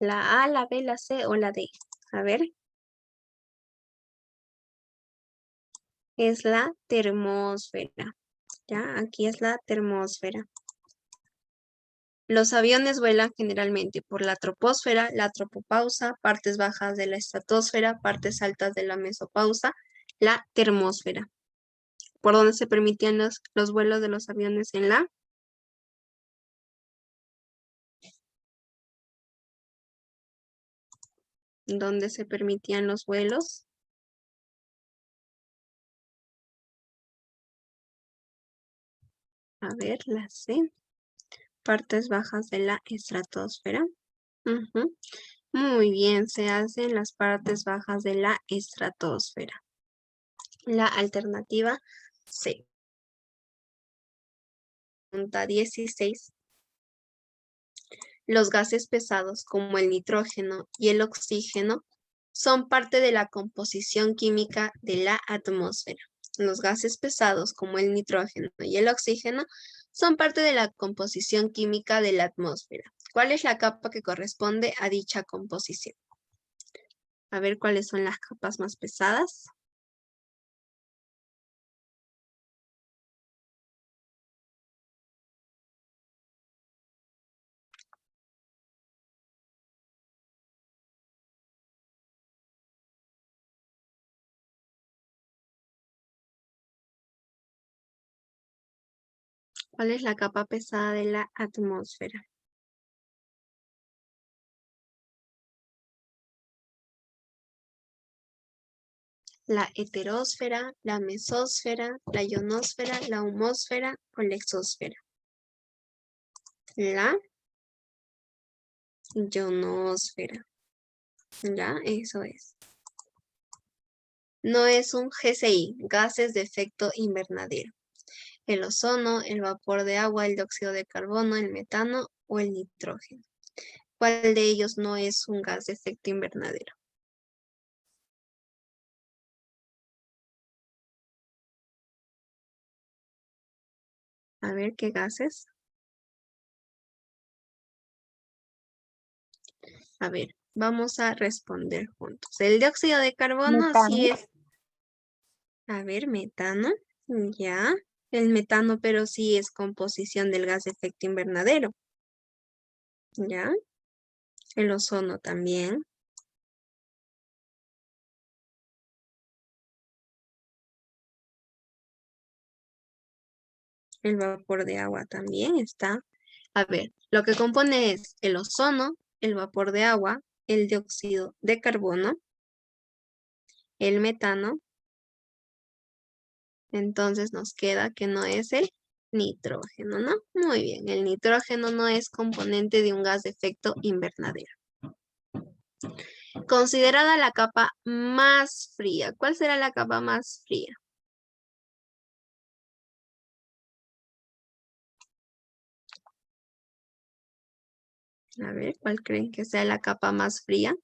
La A, la B, la C o la D. A ver. Es la termósfera. Ya, aquí es la termósfera. Los aviones vuelan generalmente por la troposfera, la tropopausa, partes bajas de la estratosfera, partes altas de la mesopausa, la termósfera. ¿Por dónde se permitían los vuelos de los aviones en la? ¿Dónde se permitían los vuelos? A ver, la C. Partes bajas de la estratosfera. Muy bien, se hacen las partes bajas de la estratosfera. La alternativa C. Pregunta 16. Los gases pesados como el nitrógeno y el oxígeno son parte de la composición química de la atmósfera. Los gases pesados como el nitrógeno y el oxígeno son parte de la composición química de la atmósfera. ¿Cuál es la capa que corresponde a dicha composición? A ver cuáles son las capas más pesadas. ¿Cuál es la capa pesada de la atmósfera? La heterósfera, la mesósfera, la ionosfera, la humósfera o la exósfera. La ionosfera. Ya, eso es. No es un GCI, gases de efecto invernadero. El ozono, el vapor de agua, el dióxido de carbono, el metano o el nitrógeno. ¿Cuál de ellos no es un gas de efecto invernadero? A ver, ¿qué gases? A ver, vamos a responder juntos. El dióxido de carbono sí Metano. es. A ver, metano. Ya. El metano, pero sí es composición del gas de efecto invernadero. Ya. El ozono también. El vapor de agua también está. A ver, lo que compone es el ozono, el vapor de agua, el dióxido de carbono, el metano. Entonces nos queda que no es el nitrógeno, ¿no? Muy bien, el nitrógeno no es componente de un gas de efecto invernadero. Considerada la capa más fría. ¿Cuál será la capa más fría? A ver, ¿cuál creen que sea la capa más fría?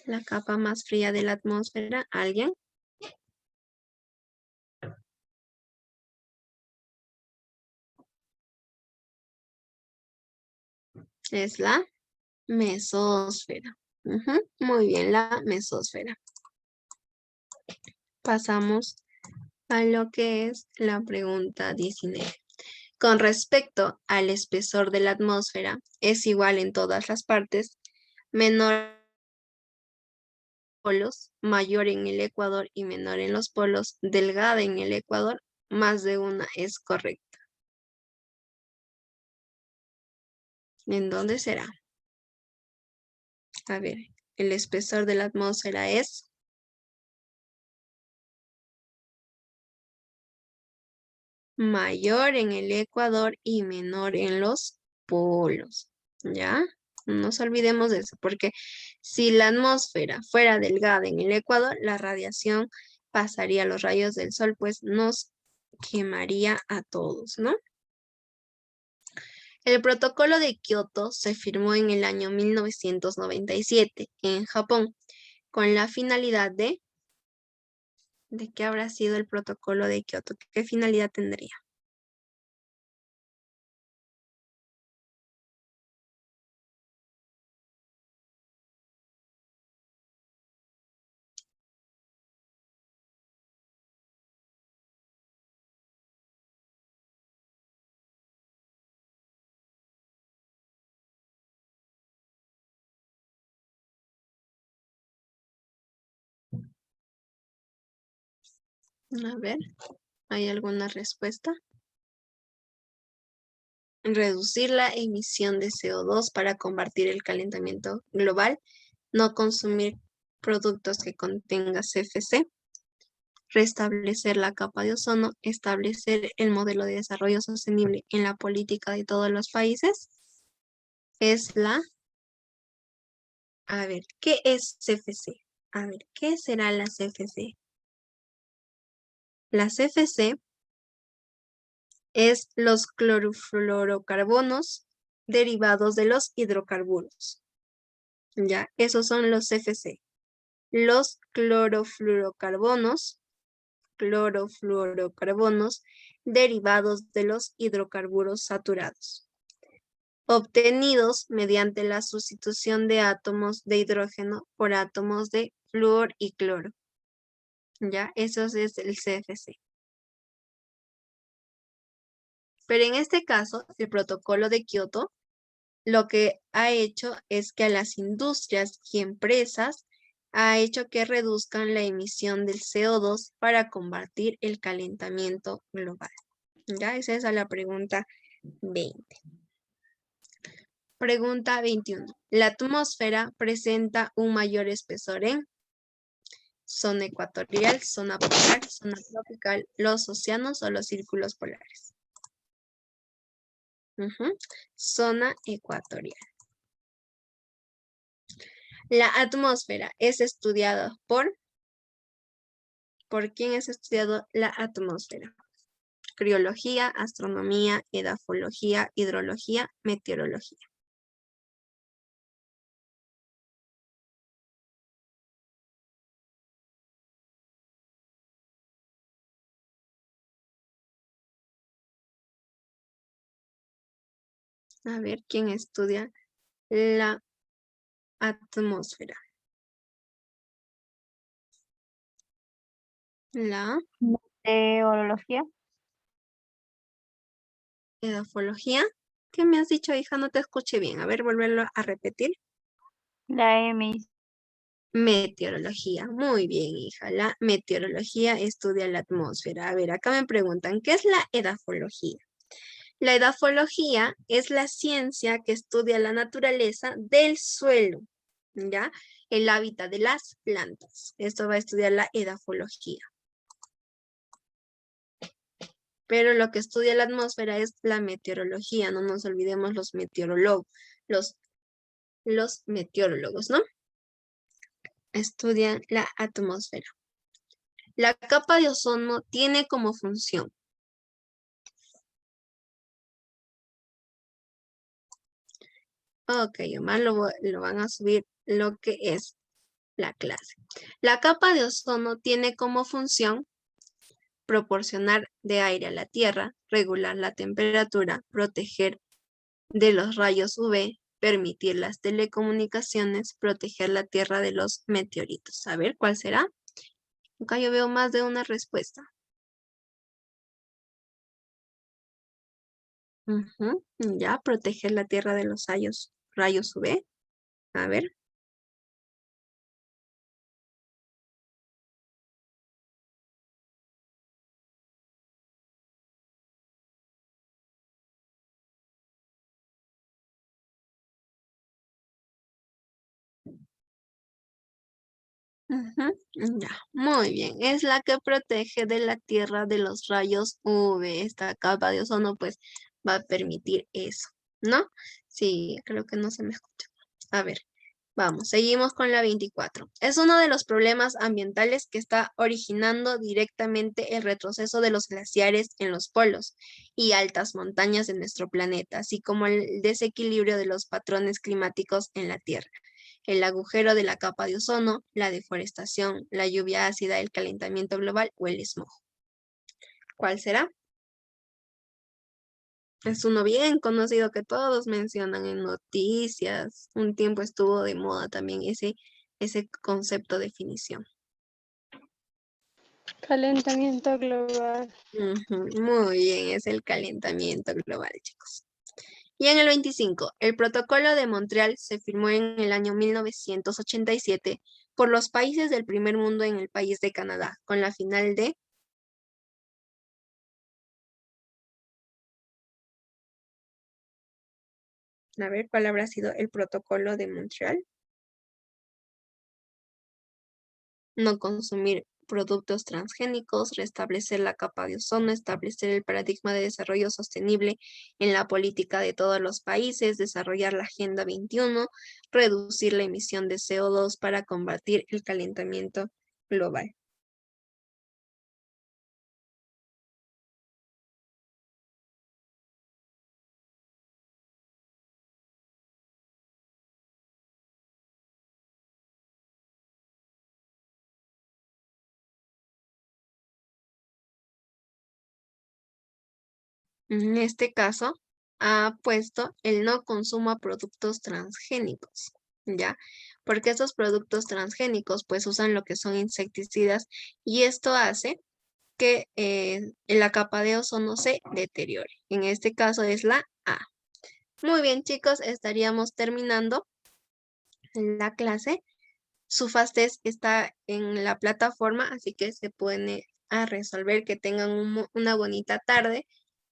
La capa más fría de la atmósfera. ¿Alguien? Es la mesósfera. Muy bien, la mesósfera. Pasamos a lo que es la pregunta 19. Con respecto al espesor de la atmósfera, es igual en todas las partes, menor en los polos, mayor en el ecuador y menor en los polos, delgada en el ecuador, más de una es correcta. ¿En dónde será? A ver, el espesor de la atmósfera es mayor en el ecuador y menor en los polos. ¿Ya? No nos olvidemos de eso, porque si la atmósfera fuera delgada en el ecuador, la radiación pasaría a los rayos del sol, pues nos quemaría a todos, ¿no? El protocolo de Kioto se firmó en el año 1997 en Japón, con la finalidad ¿de qué habrá sido el protocolo de Kioto? ¿Qué finalidad tendría? A ver, ¿hay alguna respuesta? Reducir la emisión de CO2 para combatir el calentamiento global, no consumir productos que contengan CFC, restablecer la capa de ozono, establecer el modelo de desarrollo sostenible en la política de todos los países. Es a ver, ¿qué es CFC? A ver, ¿qué será la CFC? La CFC es los clorofluorocarbonos derivados de los hidrocarburos. Ya, esos son los CFC. Los clorofluorocarbonos derivados de los hidrocarburos saturados, obtenidos mediante la sustitución de átomos de hidrógeno por átomos de flúor y cloro. Ya, eso es el CFC. Pero en este caso, el protocolo de Kioto lo que ha hecho es que a las industrias y empresas ha hecho que reduzcan la emisión del CO2 para combatir el calentamiento global. ¿Ya? Esa es la pregunta 20. Pregunta 21. La atmósfera presenta un mayor espesor en zona ecuatorial, zona polar, zona tropical, los océanos o los círculos polares. Zona ecuatorial. La atmósfera es estudiada ¿por quién es estudiado la atmósfera? Criología, astronomía, edafología, hidrología, meteorología. A ver, ¿quién estudia la atmósfera? La Meteorología. edafología. ¿Qué me has dicho, hija? No te escuché bien. A ver, volverlo a repetir. La M. Meteorología. Muy bien, hija. La meteorología estudia la atmósfera. A ver, acá me preguntan, ¿qué es la edafología? La edafología es la ciencia que estudia la naturaleza del suelo, ¿ya? El hábitat de las plantas. Esto va a estudiar la edafología. Pero lo que estudia la atmósfera es la meteorología. No nos olvidemos los meteorólogos, los meteorólogos, ¿no? Estudian la atmósfera. La capa de ozono tiene como función. Ok, Omar, lo van a subir lo que es la clase. La capa de ozono tiene como función proporcionar de aire a la Tierra, regular la temperatura, proteger de los rayos UV, permitir las telecomunicaciones, proteger la Tierra de los meteoritos. A ver, ¿cuál será? Acá yo veo más de una respuesta. Ya, proteger la Tierra de los rayos UV. A ver. Ya, muy bien. Es la que protege de la Tierra de los rayos UV. Esta capa de ozono pues va a permitir eso, ¿no? Sí, creo que no se me escucha. A ver, vamos, seguimos con la 24. Es uno de los problemas ambientales que está originando directamente el retroceso de los glaciares en los polos y altas montañas de nuestro planeta, así como el desequilibrio de los patrones climáticos en la Tierra. El agujero de la capa de ozono, la deforestación, la lluvia ácida, el calentamiento global o el smog. ¿Cuál será? Es uno bien conocido que todos mencionan en noticias. Un tiempo estuvo de moda también ese concepto de definición. Calentamiento global. Muy bien, es el calentamiento global, chicos. Y en el 25, el Protocolo de Montreal se firmó en el año 1987 por los países del primer mundo en el país de Canadá, con la final de... A ver, ¿cuál habrá sido el Protocolo de Montreal? No consumir productos transgénicos, restablecer la capa de ozono, establecer el paradigma de desarrollo sostenible en la política de todos los países, desarrollar la Agenda 21, reducir la emisión de CO2 para combatir el calentamiento global. En este caso, ha puesto el no consumo a productos transgénicos, ¿ya? Porque estos productos transgénicos pues usan lo que son insecticidas y esto hace que la capa de ozono se deteriore. En este caso es la A. Muy bien, chicos, estaríamos terminando la clase. Su fast test está en la plataforma, así que se pueden a resolver. Que tengan una bonita tarde,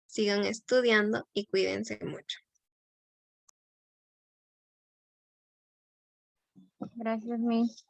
sigan estudiando y cuídense mucho. Gracias, Miss.